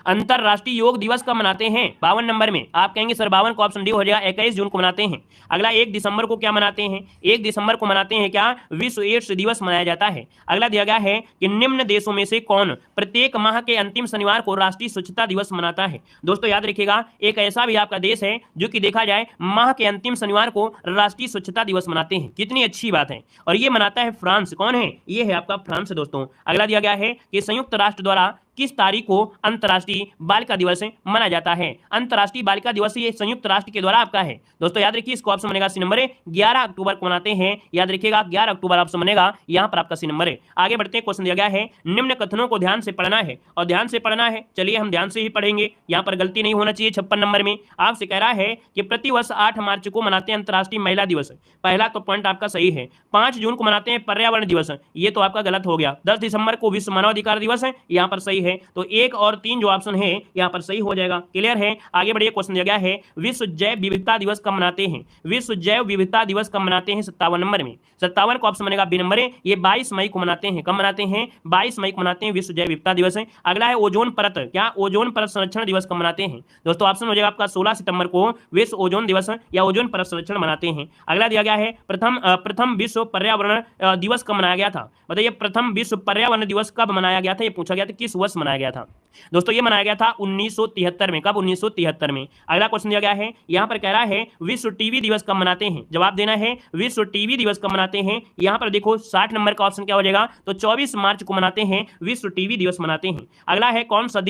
अंतरराष्ट्रीय योग दिवस कब मनाते हैं? 52 नंबर में। आप कहेंगे सर 52 का ऑप्शन डी हो जाएगा, 21 जून को मनाते हैं। अगला 1 दिसंबर को क्या मनाते हैं? 1 दिसंबर को मनाते हैं क्या? विश्व एड्स दिवस मनाया जाता है। अगला दिया गया है कि निम्न देशों में से कौन प्रत्येक माह के अंतिम शनिवार को राष्ट्रीय स्वच्छता दिवस मनाता है। दोस्तों याद रखिएगा, एक ऐसा भी आपका देश है जो कि देखा जाए माह के अंतिम शनिवार को राष्ट्रीय स्वच्छता दिवस मनाते हैं। कितनी अच्छी बात है। और ये मनाता है फ्रांस। कौन है? ये है आपका फ्रांस दोस्तों। अगला दिया गया है कि संयुक्त राष्ट्र द्वारा किस तारीख को अंतर्राष्ट्रीय बालिका दिवस माना जाता है। अंतर्राष्ट्रीय बालिका दिवस ये संयुक्त राष्ट्र के द्वारा आपका है। दोस्तों याद रखिए, इसको ऑप्शन बनेगा सी नंबर 11 अक्टूबर को मनाते हैं। याद रखिएगा 11 अक्टूबर ऑप्शन बनेगा, यहां पर आपका सी नंबर है। आगे बढ़ते हैं, क्वेश्चन दिया गया है निम्न कथनों को ध्यान से पढ़ना है। और ध्यान से पढ़ना है, चलिए हम ध्यान से ही पढ़ेंगे, यहां पर गलती नहीं होना चाहिए। 56 नंबर में आपसे कह रहा है कि प्रतिवर्ष 8 मार्च को मनाते हैं अंतर्राष्ट्रीय महिला दिवस। पहला तो पॉइंट आपका सही है। 5 जून को मनाते हैं पर्यावरण दिवस, ये तो आपका गलत हो गया। 10 दिसंबर को विश्व मानवाधिकार दिवस है, यहां पर सही है। तो 1 और 3 जो ऑप्शन है यहां पर सही हो जाएगा। क्लियर है? आगे बढ़िए, क्वेश्चन दिया गया है विश्व जैव विविधता दिवस कब मनाते हैं। विश्व जैव विविधता दिवस कब मनाते हैं? 57 नंबर में। 57 का ऑप्शन बनेगा बी नंबर है। ये 22 मई को मनाते हैं। कब मनाते हैं? 22 मई को मनाते हैं, विश्व जैव विविधता दिवस है। अगला है ओजोन परत। क्या ओजोन परत संरक्षण दिवस कब मनाते हैं? दोस्तों ऑप्शन हो जाएगा आपका 16 सितंबर को विश्व ओजोन दिवस या ओजोन परत संरक्षण मनाते हैं। अगला दिया गया है प्रथम विश्व पर्यावरण दिवस कब मनाया गया था। बताइए प्रथम विश्व पर्यावरण दिवस कब मनाया गया था? ये पूछा गया था किस वर्ष मनाया गया था। दोस्तों ये मनाया गया था 1973 में। कब? 1973 में। अगला क्वेश्चन दिया गया है, यहां पर कह रहा है विश्व टीबी दिवस कब मनाते हैं। जवाब देना है विश्व टीबी दिवस कब मनाते हैं। यहां पर देखो 60 नंबर का ऑप्शन क्या हो जाएगा, तो 24 मार्च को मनाते हैं, विश्व टीबी दिवस मनाते हैं। अगला है कौन सा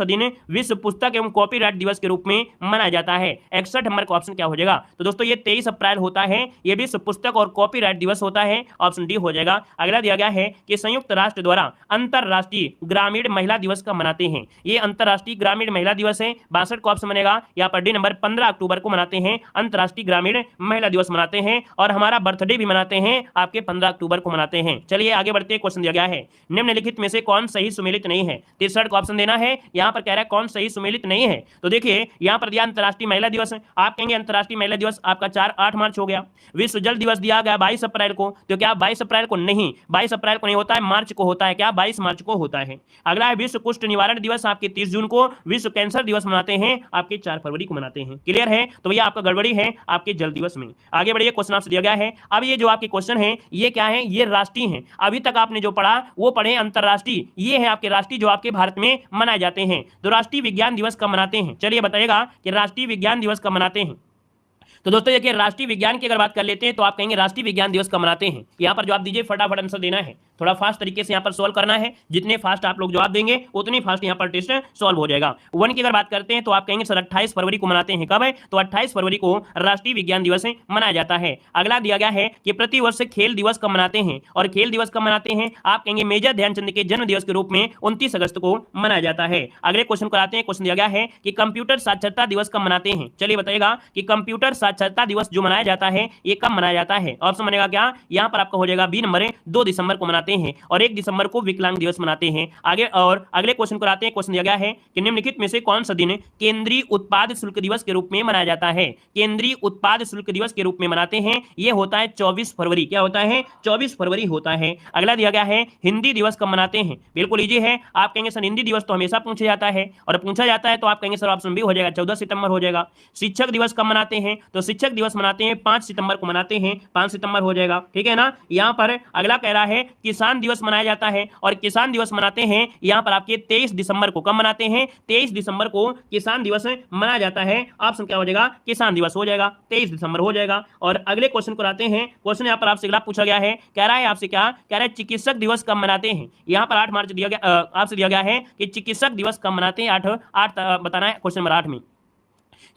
दिन विश्व पुस्तक एवं कॉपीराइट दिवस के रूप में मनाया जाता है। 61 नंबर का ऑप्शन क्या हो जाएगा, तो दोस्तों ये 23 अप्रैल होता है, ये विश्व पुस्तक और कॉपीराइट दिवस होता है, ऑप्शन डी हो जाएगा। अगला दिया गया है कि संयुक्त राष्ट्र द्वारा अंतरराष्ट्रीय ग्रामीण महिला दिवस कब मनाते हैं। ये अंतरराष्ट्रीय ग्रामीण महिला दिवस है, 62 का ऑप्शन बनेगा। यहाँ पर डी नंबर 15 अक्टूबर को मनाते हैं, अंतरराष्ट्रीय ग्रामीण महिला दिवस मनाते हैं। और हमारा बर्थडे भी मनाते हैं, आपके 15 अक्टूबर को मनाते हैं। चलिए आगे बढ़ते हैं, क्वेश्चन दिया गया है निम्नलिखित में से कौन सही सुमेलित नहीं है। 63 का ऑप्शन देना है। यहाँ पर कह रहा है कौन सही सुमेलित नहीं है, तो देखिए यहाँ पर दिया अंतरराष्ट्रीय महिला दिवस। आप कहेंगे अंतरराष्ट्रीय महिला दिवस आपका 8 मार्च हो गया। विश्व जल दिवस दिया गया 22 अप्रैल को, तो क्या 22 अप्रैल को नहीं, 22 अप्रैल को नहीं होता है, मार्च को होता है। क्या 22 मार्च को होता है। अगला है विश्व कुष्ठ निवारण दिवस आपके 30 जून को। विश्व कैंसर दिवस मनाते हैं आपके 4 फरवरी को मनाते हैं। क्लियर है? तो भैया आपका गड़बड़ी है आपके जल दिवस में। आगे बढ़िए, क्वेश्चन आपसे दिया गया है। अब ये जो आपके क्वेश्चन है ये क्या है, ये राष्ट्रीय है। अभी तक आपने जो पढ़ा वो पढ़े अंतरराष्ट्रीय, ये है आपके राष्ट्रीय जो आपके भारत में मनाए जाते हैं। तो राष्ट्रीय विज्ञान दिवस कब मनाते हैं, चलिए बताइएगा कि राष्ट्रीय विज्ञान दिवस कब मनाते हैं। तो दोस्तों देखिए राष्ट्रीय विज्ञान की अगर बात कर लेते हैं तो आप कहेंगे राष्ट्रीय विज्ञान दिवस कब मनाते हैं। यहाँ पर जवाब दीजिए, फटाफट आंसर देना है, थोड़ा फास्ट तरीके से यहाँ पर सॉल्व करना है। जितने फास्ट आप लोग जवाब देंगे उतनी फास्ट यहाँ पर टेस्ट सॉल्व हो जाएगा। 1 की अगर बात करते हैं तो आप कहेंगे सर 28 फरवरी को मनाते हैं। कब है, तो 28 फरवरी को राष्ट्रीय विज्ञान दिवस मनाया जाता है। अगला दिया गया है कि प्रतिवर्ष खेल दिवस कब मनाते हैं। और खेल दिवस कब मनाते हैं, आप कहेंगे मेजर ध्यानचंद के जन्म दिवस के रूप में 29 अगस्त को मनाया जाता है। अगले क्वेश्चन को आते हैं। क्वेश्चन दिया गया है कि कंप्यूटर साक्षरता दिवस कब मनाते हैं। चलिए बताइएगा कि कंप्यूटर साक्षरता दिवस जो मनाया जाता है ये कब मनाया जाता है। ऑप्शन बनेगा क्या, यहाँ पर आपका हो जाएगा बी नंबर 2 दिसंबर को मनाते हैं और 1 दिसंबर को विकलांग दिवस मनाते हैं। आगे और अगले क्वेश्चन को आते हैं। क्वेश्चन दिया गया है कि निम्नलिखित में से कौन सा दिन केंद्रीय उत्पाद शुल्क दिवस के रूप में मनाया जाता है। केंद्रीय उत्पाद शुल्क दिवस के रूप में मनाते हैं, ये होता है 24 फरवरी। क्या होता है, 24 फरवरी होता है। अगला दिया गया है हिंदी दिवस कब मनाते हैं। बिल्कुल इजी है, आप कहेंगे सर हिंदी दिवस तो हमेशा पूछा जाता है, और पूछा जाता है तो आप कहेंगे सर ऑप्शन बी हो जाएगा, 14 सितंबर हो जाएगा। शिक्षक दिवस कब मनाते हैं, तो शिक्षक दिवस मनाते हैं 5 सितंबर को मनाते हैं, 5 सितंबर हो जाएगा। ठीक है ना। यहाँ पर अगला कह रहा है किसान दिवस मनाया जाता है, और किसान दिवस मनाते हैं यहाँ पर आपके 23 दिसंबर को। कब मनाते हैं, 23 दिसंबर को किसान दिवस मनाया जाता है। ऑप्शन क्या हो जाएगा, किसान दिवस हो जाएगा, 23 दिसंबर हो जाएगा। और अगले क्वेश्चन को आते हैं। क्वेश्चन यहाँ पर आपसे अगला पूछा गया है, कह रहा है आपसे क्या, कह रहा है चिकित्सक दिवस कब मनाते हैं। यहाँ पर 8 मार्च दिया गया, आपसे दिया गया है कि चिकित्सक दिवस कब मनाते हैं। 8 बताना है क्वेश्चन नंबर 8 में।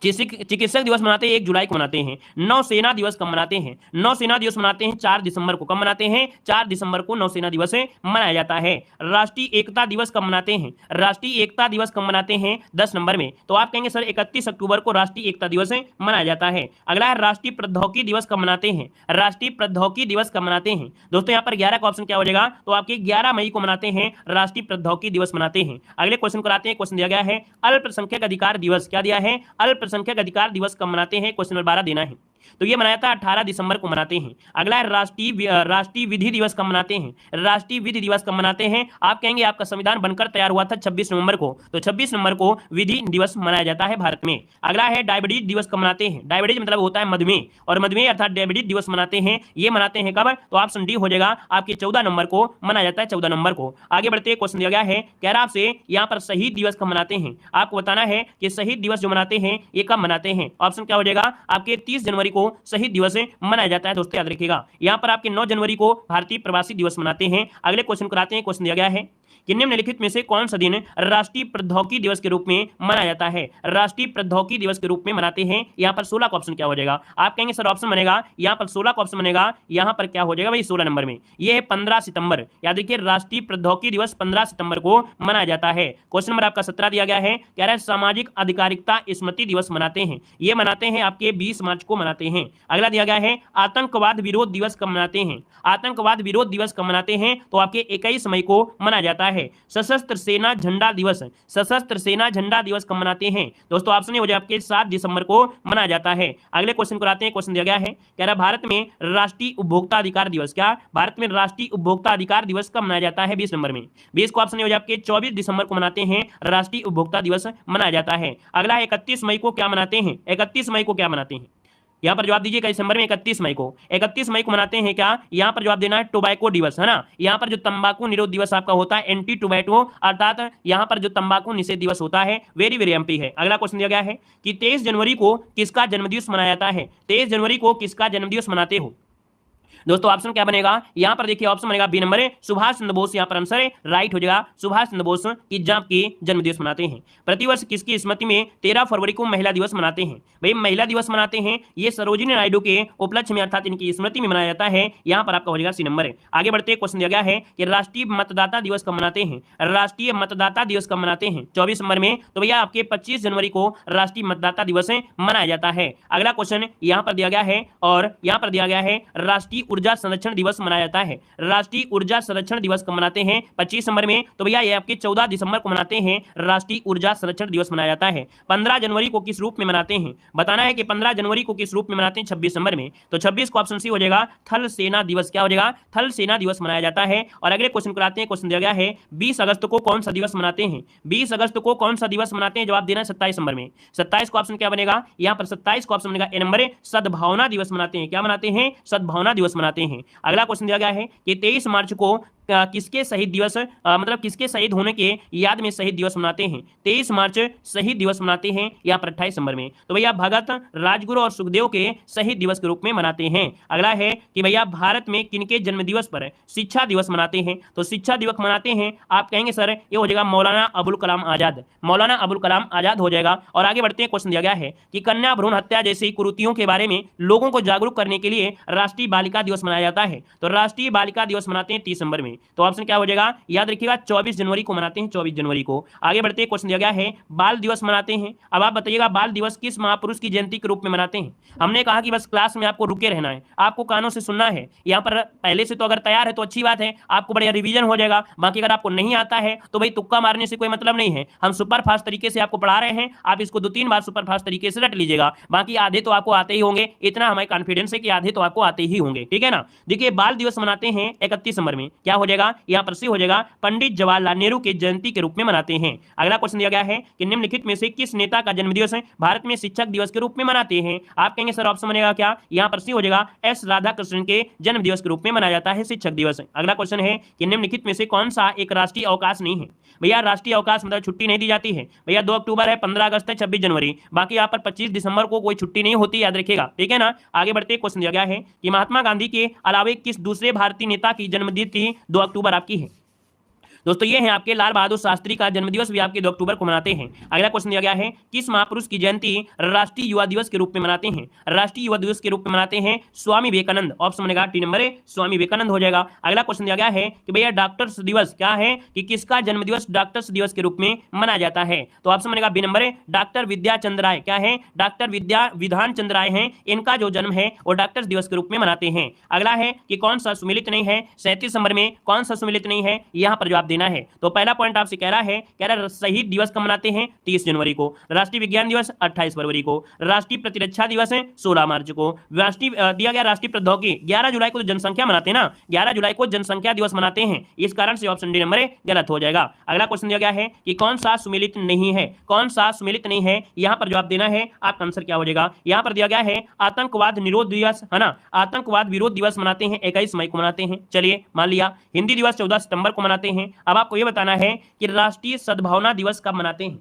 चिकित्सक दिवस मनाते हैं 1 जुलाई को मनाते हैं। नौसेना दिवस कब मनाते हैं? नौसेना दिवस मनाते हैं 4 दिसंबर को। कब मनाते हैं? 4 दिसंबर को नौसेना दिवस मनाया जाता है। राष्ट्रीय एकता दिवस कब मनाते हैं? राष्ट्रीय एकता दिवस कब मनाते हैं? 10 नंबर में। तो आप कहेंगे सर 31 अक्टूबर को राष्ट्रीय एकता दिवस मनाया जाता है। अगला है राष्ट्रीय प्रौद्योगिकी दिवस कब मनाते हैं? राष्ट्रीय प्रौद्योगिकी दिवस कब मनाते हैं? दोस्तों यहाँ पर 11 का ऑप्शन क्या हो जाएगा? तो आपके 11 मई को मनाते हैं राष्ट्रीय प्रौद्योगिकी दिवस मनाते हैं। अगले क्वेश्चन को लाते हैं। क्वेश्चन दिया गया है अल्पसंख्यक अधिकार दिवस। क्या दिया है? अल्पसंख्यक अधिकार दिवस कब मनाते हैं? क्वेश्चन नंबर 12 देना है। तो ये मनाया था 18 दिसंबर को मनाते हैं। अगला है राष्ट्रीय विधि दिवस कब मनाते हैं? राष्ट्रीय विधि दिवस कब मनाते हैं? आप कहेंगे आपका संविधान बनकर तैयार हुआ था 26 नवंबर को, तो 26 नवंबर को विधि दिवस मनाया जाता है भारत में। अगला है डायबिटीज दिवस कब मनाते हैं? डायबिटीज मतलब होता है मधुमेह, और मधुमेह अर्थात डायबिटीज दिवस मनाते हैं। ये मनाते हैं कब? तो ऑप्शन डी हो जाएगा आपके 14 नंबर को मनाया जाता है, 14 नंबर को। आगे बढ़ते क्वेश्चन दिया गया है, कह रहा आपसे यहाँ पर शहीद दिवस कब मनाते हैं? आपको बताना है कि शहीद दिवस जो मनाते हैं ये कब मनाते हैं। ऑप्शन क्या हो जाएगा? आपके 30 जनवरी को शहीद दिवस मनाया जाता है। दोस्तों याद रखिएगा, यहां पर आपके 9 जनवरी को भारतीय प्रवासी दिवस मनाते हैं। अगले क्वेश्चन को आते हैं। क्वेश्चन दिया गया है कि निम्नलिखित में से कौन सा दिन राष्ट्रीय प्रौद्योगिकी दिवस के रूप में मनाया जाता है? राष्ट्रीय प्रौद्योगिकी दिवस के रूप में मनाते हैं। यहां पर 16 का ऑप्शन क्या हो जाएगा? आप कहेंगे सर ऑप्शन बनेगा यहां पर 16 का ऑप्शन बनेगा, यहां पर क्या हो जाएगा भाई 16 नंबर में? यह है 15 सितंबर। याद रखिए राष्ट्रीय प्रौद्योगिकी दिवस 15 सितंबर को मनाया जाता है। क्वेश्चन नंबर आपका 17 दिया गया है, कह रहा है सामाजिक अधिकारिता स्मृति दिवस मनाते हैं। ये मनाते हैं आपके 20 मार्च को मनाते हैं। अगला दिया गया है आतंकवाद विरोध दिवस कब मनाते हैं? आतंकवाद विरोध दिवस कब मनाते हैं? तो आपके 21 मई को मनाया जाता है। सशस्त्र सेना झंडा दिवस, सशस्त्र सेना झंडा दिवस कब मनाते हैं? दोस्तों ऑप्शन हो जाए आपके 7 दिसंबर को मनाया जाता है। अगले क्वेश्चन को आते हैं। क्वेश्चन दिया गया है, कह रहा भारत में राष्ट्रीय उपभोक्ता अधिकार दिवस, क्या भारत में राष्ट्रीय उपभोक्ता अधिकार दिवस कब मनाया जाता है? 20 नंबर में। 20 को ऑप्शन हो जाए आपके 24 दिसंबर को मनाते हैं राष्ट्रीय उपभोक्ता दिवस मनाया जाता है। अगला 31 मई को क्या मनाते हैं? 31 मई को क्या मनाते हैं? यहाँ पर जवाब दीजिए। दिसंबर में 31 मई को, 31 मई को मनाते हैं क्या? यहाँ पर जवाब देना है टोबैको दिवस, है ना। यहाँ पर जो तंबाकू निरोध दिवस आपका होता है एंटी टोबैको, अर्थात यहाँ पर जो तंबाकू निषेध दिवस होता है वेरी वेरी एमपी है। अगला क्वेश्चन दिया गया है कि 23 जनवरी को किसका जन्मदिवस मनाया जाता है? 23 जनवरी को किसका जन्मदिवस मनाते हो? दोस्तों ऑप्शन क्या बनेगा? यहां पर देखिए ऑप्शन बनेगा बी नंबर है सुभाष चंद्र बोस। यहां पर आंसर है राइट हो जाएगा। सुभाष चंद्र बोस की जन्मदिवस मनाते हैं। प्रतिवर्ष किसकी स्मृति में 13 फरवरी को महिला दिवस मनाते हैं? भाई महिला दिवस मनाते हैं ये सरोजिनी नायडू के उपलक्ष्य में अर्थात इनकी स्मृति में मनाया जाता है। यहां पर आपका हो जाएगा सी नंबर है। आगे बढ़ते क्वेश्चन दिया गया है कि राष्ट्रीय मतदाता दिवस कब मनाते हैं? राष्ट्रीय मतदाता दिवस कब मनाते हैं? 24 नंबर में। तो भैया आपके 25 जनवरी को राष्ट्रीय मतदाता दिवस मनाया जाता है। अगला क्वेश्चन यहां पर दिया गया है, और यहां पर दिया गया है राष्ट्रीय ऊर्जा संरक्षण दिवस मनाया जाता है। राष्ट्रीय ऊर्जा संरक्षण दिवस कब मनाते हैं? 25 नंबर में। तो भैया ये आपके 14 दिसंबर को मनाते हैं राष्ट्रीय ऊर्जा संरक्षण दिवस मनाया जाता है। 15 जनवरी को किस रूप में मनाते हैं? बताना है कि 15 जनवरी को किस रूप में मनाते हैं? 26 नंबर में। तो 26 को ऑप्शन सी हो जाएगा थल सेना दिवस। क्या हो जाएगा? थल सेना दिवस मनाया जाता है। और अगले क्वेश्चन को आते हैं। क्वेश्चन दिया गया है 20 अगस्त को कौन सा दिवस मनाते हैं? 20 अगस्त को कौन सा दिवस मनाते हैं? जवाब देना है 27 नंबर में। 27 को ऑप्शन क्या बनेगा? यहाँ पर 27 को ऑप्शन बनेगा ए नंबर है सद्भावना दिवस मनाते हैं। क्या मनाते हैं? सद्भावना दिवस मनाते हैं। अगला क्वेश्चन दिया गया है कि 23 मार्च को किसके शहीद दिवस मतलब किसके शहीद होने के याद में शहीद दिवस मनाते हैं? 23 मार्च शहीद दिवस मनाते हैं यहाँ पर 28 नंबर में। तो भैया भगत, राजगुरु और सुखदेव के शहीद दिवस के रूप में मनाते हैं। अगला है कि भैया भारत में किनके जन्म दिवस पर शिक्षा दिवस मनाते हैं? तो शिक्षा दिवस मनाते हैं आप कहेंगे सर ये हो जाएगा मौलाना अबुल कलाम आजाद। मौलाना अबुल कलाम आजाद हो जाएगा। और आगे बढ़ते हैं। क्वेश्चन दिया गया है कि कन्या भ्रूण हत्या जैसी कुरीतियों के बारे में लोगों को जागरूक करने के लिए राष्ट्रीय बालिका दिवस मनाया जाता है। तो राष्ट्रीय बालिका दिवस मनाते हैं 30 नंबर में। तो ऑप्शन क्या हो जाएगा? याद रखिएगा 24 जनवरी को मनाते हैं। 24 जनवरी को। आगे बढ़ते हैं। क्वेश्चन दिया गया है बाल दिवस मनाते हैं। अब आप बताइएगा बाल दिवस किस महापुरुष की जयंती के रूप में मनाते हैं? हमने कहा कि बस क्लास में आपको रुके रहना है, आपको कानों से सुनना है। यहाँ पर पहले से तो अगर तैयार है तो अच्छी बात है, आपको बढ़िया रिवीजन हो जाएगा। बाकी अगर आपको नहीं आता है तो भाई तुक्का मारने से कोई मतलब नहीं है। हम सुपर फास्ट तरीके से आपको पढ़ा रहे हैं, आप इसको 2-3 बार सुपर फास्ट तरीके से रट लीजिएगा। बाकी आधे तो आपको आते ही होंगे, इतना हमें कॉन्फिडेंस है कि आधे तो आपको आते ही होंगे। ठीक है ना। देखिए बाल दिवस मनाते हैं 31 नंबर में। क्या हो जाएगा? यहाँ पर सी हो जाएगा पंडित जवाहरलाल नेहरू के जयंती के रूप में मनाते हैं। अगला क्वेश्चन दिया गया है कि निम्नलिखित में से किस नेता का जन्मदिवस भारत में शिक्षक दिवस के रूप में मनाते हैं? आप कहेंगे सर ऑप्शन बनेगा क्या? यहाँ पर सी हो जाएगा एस राधाकृष्णन के जन्म दिवस के रूप में मनाया जाता है शिक्षक दिवस। अगला क्वेश्चन है कि निम्नलिखित में से कौन सा एक राष्ट्रीय अवकाश नहीं है? भैया राष्ट्रीय अवकाश मतलब छुट्टी नहीं दी जाती है। भैया 2 अक्टूबर है, 15 अगस्त है, 26 जनवरी। बाकी यहाँ पर 25 दिसंबर को कोई छुट्टी नहीं होती, याद रखिएगा। ठीक है ना। आगे बढ़ते क्वेश्चन दिया गया है कि महात्मा गांधी के अलावा किस दूसरे भारतीय नेता की जन्मतिथि 2 अक्टूबर आपकी है? दोस्तों ये है आपके लाल बहादुर शास्त्री का जन्मदिवस भी आपके 2 अक्टूबर को मनाते हैं। अगला क्वेश्चन दिया गया है, किस महापुरुष की जयंती राष्ट्रीय युवा दिवस के रूप में मनाते हैं? राष्ट्रीय युवा दिवस के रूप में मनाते हैं स्वामी विवेकानंद। ऑप्शन बनेगा T number A, Swami Vivekananda हो जाएगा। अगला क्वेश्चन दिया गया है कि भैया डॉक्टर्स दिवस क्या है, कि किसका जन्मदिवस डॉक्टर्स दिवस के रूप में मनाया जाता है? तो ऑप्शन बनेगा B number A, doctor Vidyachandra राय। क्या है? डॉक्टर विधान चंद्र राय हैं, इनका जो जन्म है वो डॉक्टर्स दिवस के रूप में मनाते हैं। अगला है कि कौन सा सुमेलित नहीं है 37 नंबर में, कौन सा सुमेलित नहीं है, यहां पर जवाब देना है। तो पहला पॉइंट आपसे कह रहा है शहीद दिवस कब मनाते हैं? 30 जनवरी को। राष्ट्रीय विज्ञान दिवस 28 फरवरी को। राष्ट्रीय प्रतिरक्षा दिवस है 16 मार्च को। राष्ट्रीय दिया गया राष्ट्रीय प्रौद्योगिकी 11 जुलाई को जनसंख्या मनाते हैं ना, 11 जुलाई को जनसंख्या दिवस मनाते हैं, इस कारण से ऑप्शन डी नंबर ए गलत हो जाएगा। अगला क्वेश्चन दिया गया है कि कौन सा सुमेलित नहीं है, कौन सा सुमेलित नहीं है, यहां पर जवाब देना है। आपका आंसर क्या हो जाएगा? यहां पर दिया गया है आतंकवाद निरोध दिवस है ना, आतंकवाद विरोध दिवस मनाते हैं 21 मई को मनाते हैं। चलिए मान लिया। हिंदी दिवस 14 सितंबर को मनाते हैं। अब आपको यह बताना है कि राष्ट्रीय सद्भावना दिवस कब मनाते हैं।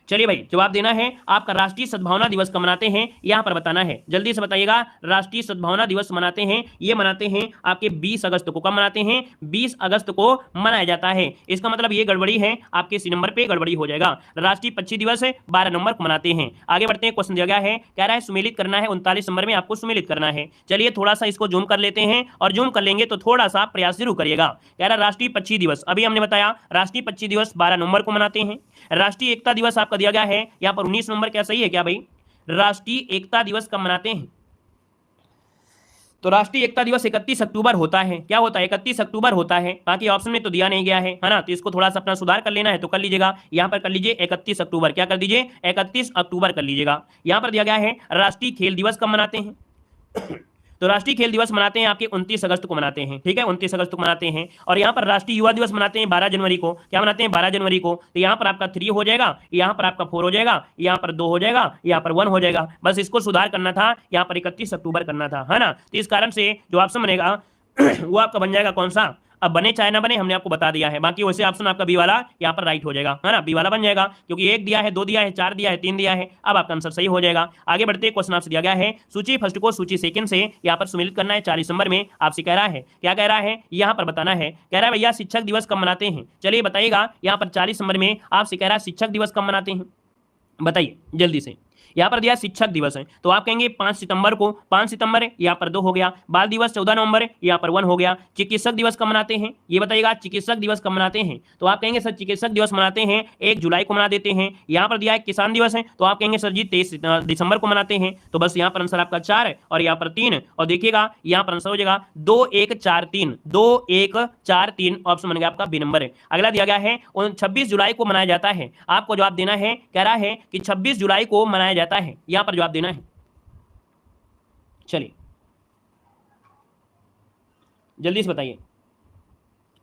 चलिए भाई जवाब देना है। आपका राष्ट्रीय सद्भावना दिवस कब मनाते हैं यहां पर बताना है, जल्दी से बताइएगा। राष्ट्रीय सद्भावना दिवस मनाते हैं, ये मनाते हैं आपके 20 अगस्त को। कब मनाते हैं? 20 अगस्त को मनाया जाता है। इसका मतलब ये गड़बड़ी है, आपके सी नंबर पे गड़बड़ी हो जाएगा। राष्ट्रीय पक्षी दिवस 12 नंबर को मनाते हैं। आगे बढ़ते हैं, क्वेश्चन दिया गया है, कह रहा है सुमेलित करना है 39 नंबर में, आपको सुमेलित करना है। चलिए थोड़ा सा इसको जूम कर लेते हैं, और जूम कर लेंगे तो थोड़ा सा प्रयास जरूर करिएगा। कह रहा है राष्ट्रीय पक्षी दिवस, अभी हमने बताया राष्ट्रीय पक्षी दिवस 12 नवंबर को मनाते हैं। राष्ट्रीय एकता दिवस आपका दिया गया है यहाँ पर 19 नंबर, क्या सही है क्या भाई? राष्ट्रीय एकता दिवस कब मनाते हैं? तो राष्ट्रीय एकता दिवस 31 अक्टूबर होता है। क्या होता है? 31 अक्टूबर होता है। बाकी ऑप्शन में तो दिया नहीं गया है ना, तो इसको थोड़ा सा अपना सुधार कर लेना है तो कर लीजिएगा। यहां पर कर लीजिए 31 अक्टूबर। क्या कर दीजिए? 31 अक्टूबर कर लीजिएगा। यहां पर दिया गया है राष्ट्रीय खेल दिवस कब मनाते हैं? तो राष्ट्रीय खेल दिवस मनाते हैं आपके 29 अगस्त को मनाते हैं। ठीक है, 29 अगस्त को मनाते हैं। और यहाँ पर राष्ट्रीय युवा दिवस मनाते हैं 12 जनवरी को। क्या मनाते हैं? 12 जनवरी को। तो यहाँ पर आपका 3 हो जाएगा, यहाँ पर आपका 4 हो जाएगा, यहाँ पर 2 हो जाएगा, यहाँ पर 1 हो जाएगा। बस इसको सुधार करना था, यहाँ पर 31 अक्टूबर करना था, है ना। तो इस कारण से जो ऑप्शन बनेगा वो आपका बन जाएगा कौन सा? अब बने चाहे ना बने हमने आपको बता दिया है। बाकी वैसे ऑप्शन आपका बी वाला यहाँ पर राइट हो जाएगा, है ना, बी वाला बन जाएगा, क्योंकि 1 दिया है, 2 दिया है, 4 दिया है, 3 दिया है। अब आपका आंसर सही हो जाएगा। आगे बढ़ते क्वेश्चन आपसे दिया गया है सूची फर्स्ट को सूची सेकंड से यहाँ पर सम्मिलित करना है 40 नंबर में। आपसे कह रहा है, क्या कह रहा है यहाँ पर बताना है। कह रहा है भैया शिक्षक दिवस कब मनाते हैं? चलिए बताइएगा। यहाँ पर 40 नंबर में आपसे कह रहा है शिक्षक दिवस कब मनाते हैं, बताइए जल्दी से। यहाँ पर दिया शिक्षक दिवस है, तो आप कहेंगे 5 सितंबर को। 5 सितंबर है, यहाँ पर 2 हो गया। बाल दिवस 14 नवंबर है, यहाँ पर 1 हो गया। चिकित्सक दिवस कब मनाते हैं ये बताइएगा। चिकित्सक दिवस कब मनाते हैं? तो आप कहेंगे सर चिकित्सक दिवस मनाते हैं 1 जुलाई को मना देते हैं। यहाँ पर दिया है किसान दिवस है, तो आप कहेंगे सर जी 23 दिसंबर को मनाते हैं। तो बस यहाँ पर आंसर आपका 4 है और यहाँ पर 3, और देखिएगा यहाँ पर आंसर हो जाएगा 2 1 4 3, 2 1 4 3। ऑप्शन बन गया आपका बी नंबर है। अगला दिया गया है 26 जुलाई को मनाया जाता है। आपको जवाब देना है, कह रहा है कि 26 जुलाई को मनाया जाता है, यहाँ पर जवाब देना है। चलिए जल्दी से बताइए।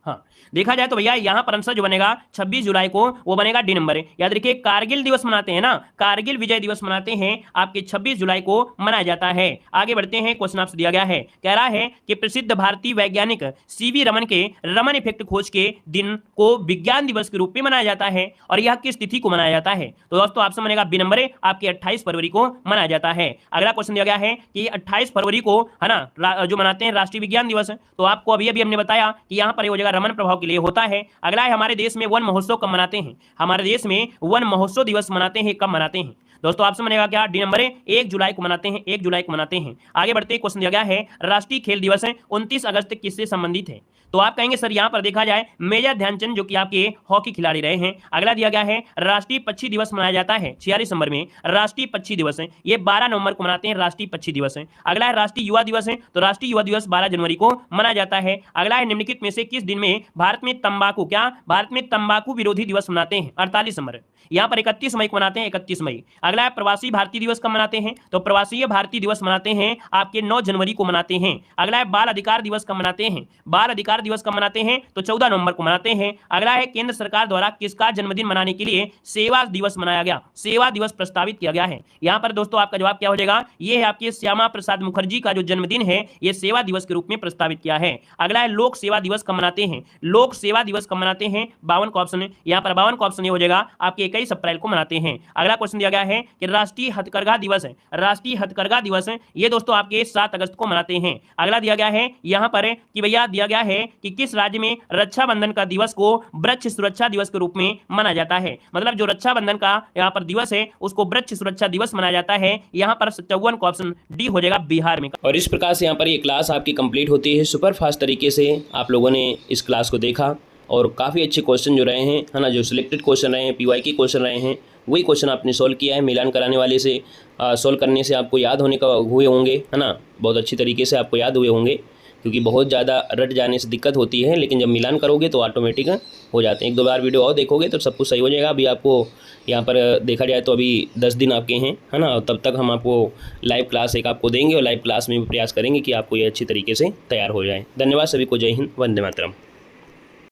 हाँ, देखा जाए तो भैया यहाँ पर आंसर जो बनेगा 26 जुलाई को वो बनेगा डी नंबर है। याद रखिए कारगिल दिवस मनाते हैं ना, कारगिल विजय दिवस मनाते हैं आपके 26 जुलाई को मनाया जाता है। आगे बढ़ते हैं, क्वेश्चन आपसे दिया गया है, कह रहा है कि प्रसिद्ध भारतीय वैज्ञानिक सीवी रमन के रमन इफेक्ट खोज के दिन को विज्ञान दिवस के रूप में मनाया जाता है, और यह किस तिथि को मनाया जाता है? तो दोस्तों ऑप्शन बनेगा बी नंबर है, आपके 28 फरवरी को मनाया जाता है। अगला क्वेश्चन दिया गया है कि 28 फरवरी को है ना जो मनाते हैं राष्ट्रीय विज्ञान दिवस है। तो आपको अभी अभी हमने बताया कि यहाँ पर हो जाएगा रमन प्रभाव के लिए होता है। अगला है हमारे देश में वन महोत्सव कब मनाते हैं? हमारे देश में वन महोत्सव दिवस मनाते हैं, कब मनाते हैं दोस्तों? ऑप्शन बनेगा क्या? डी नंबर है, 1 जुलाई को मनाते हैं, 1 जुलाई को मनाते हैं। आगे बढ़ते हैं, क्वेश्चन दिया गया है राष्ट्रीय खेल दिवस है 29 अगस्त किससे संबंधित है? तो आप कहेंगे सर यहाँ पर देखा जाए मेजर ध्यानचंद जो कि आपके हॉकी खिलाड़ी रहे हैं। अगला दिया गया है राष्ट्रीय पक्षी दिवस मनाया जाता है 46 नंबर में, राष्ट्रीय पक्षी दिवस है, ये 12 नवंबर को मनाते हैं, राष्ट्रीय पक्षी दिवस है। अगला है राष्ट्रीय युवा दिवस है, तो राष्ट्रीय युवा दिवस 12 जनवरी को मनाया जाता है। अगला है निम्नलिखित में से किस दिन में भारत में तंबाकू भारत में तंबाकू विरोधी दिवस मनाते हैं? 48 नंबर, यहाँ पर 31 मई को मनाते हैं, 31 मई। अगला है प्रवासी भारतीय दिवस कब मनाते हैं? तो प्रवासी भारतीय दिवस मनाते हैं आपके 9 जनवरी को मनाते हैं। अगला है बाल अधिकार दिवस कब मनाते हैं? बाल अधिकार दिवस कब मनाते हैं? तो 14 नवंबर को मनाते हैं। अगला है केंद्र सरकार द्वारा किसका जन्मदिन मनाने के लिए सेवा दिवस मनाया गया, सेवा दिवस प्रस्तावित किया गया है? यहाँ पर दोस्तों आपका जवाब क्या हो जाएगा? ये है आपके श्यामा प्रसाद मुखर्जी का जो जन्मदिन है ये सेवा दिवस के रूप में प्रस्तावित किया है। अगला है लोक सेवा दिवस कब मनाते हैं? लोक सेवा दिवस कब मनाते हैं? 52 का ऑप्शन है, यहाँ पर 52 का ऑप्शन ये हो जाएगा आपके 21 अप्रैल को मनाते हैं। अगला क्वेश्चन दिया गया है कि राष्ट्रीय हथकरघा दिवस है, राष्ट्रीय हथकरघा दिवस है ये दोस्तों आपके 7 अगस्त को मनाते हैं। अगला दिया गया है यहाँ पर कि भैया दिया गया है कि किस राज्य में रक्षाबंधन का दिवस को वृक्ष सुरक्षा दिवस के रूप में माना जाता है। मतलब जो रक्षाबंधन का यहाँ पर दिवस है उसको वृक्ष सुरक्षा दिवस माना जाता है। यहाँ पर 57 का ऑप्शन डी हो जाएगा, बिहार में। और इस प्रकार से यहाँ पर ये क्लास आपकी कंप्लीट होती है। सुपर फास्ट तरीके से आप लोगों ने इस क्लास को देखा और काफ़ी अच्छे क्वेश्चन जो रहे हैं, है ना, जो सिलेक्टेड क्वेश्चन रहे हैं, PY के क्वेश्चन रहे हैं, वही क्वेश्चन आपने सॉल्व किया है। मिलान कराने वाले से सॉल्व करने से आपको याद हुए होंगे, है ना, बहुत अच्छी तरीके से आपको याद हुए होंगे, क्योंकि बहुत ज़्यादा रट जाने से दिक्कत होती है, लेकिन जब मिलान करोगे तो ऑटोमेटिक हो जाते हैं। 1-2 बार वीडियो और देखोगे तो सब कुछ सही हो जाएगा। अभी आपको यहाँ पर देखा जाए तो अभी 10 दिन आपके हैं, है ना, तब तक हम आपको लाइव क्लास एक आपको देंगे और लाइव क्लास में भी प्रयास करेंगे कि आपको ये अच्छी तरीके से तैयार हो जाए। धन्यवाद सभी को। जय हिंद, वंदे मातरम।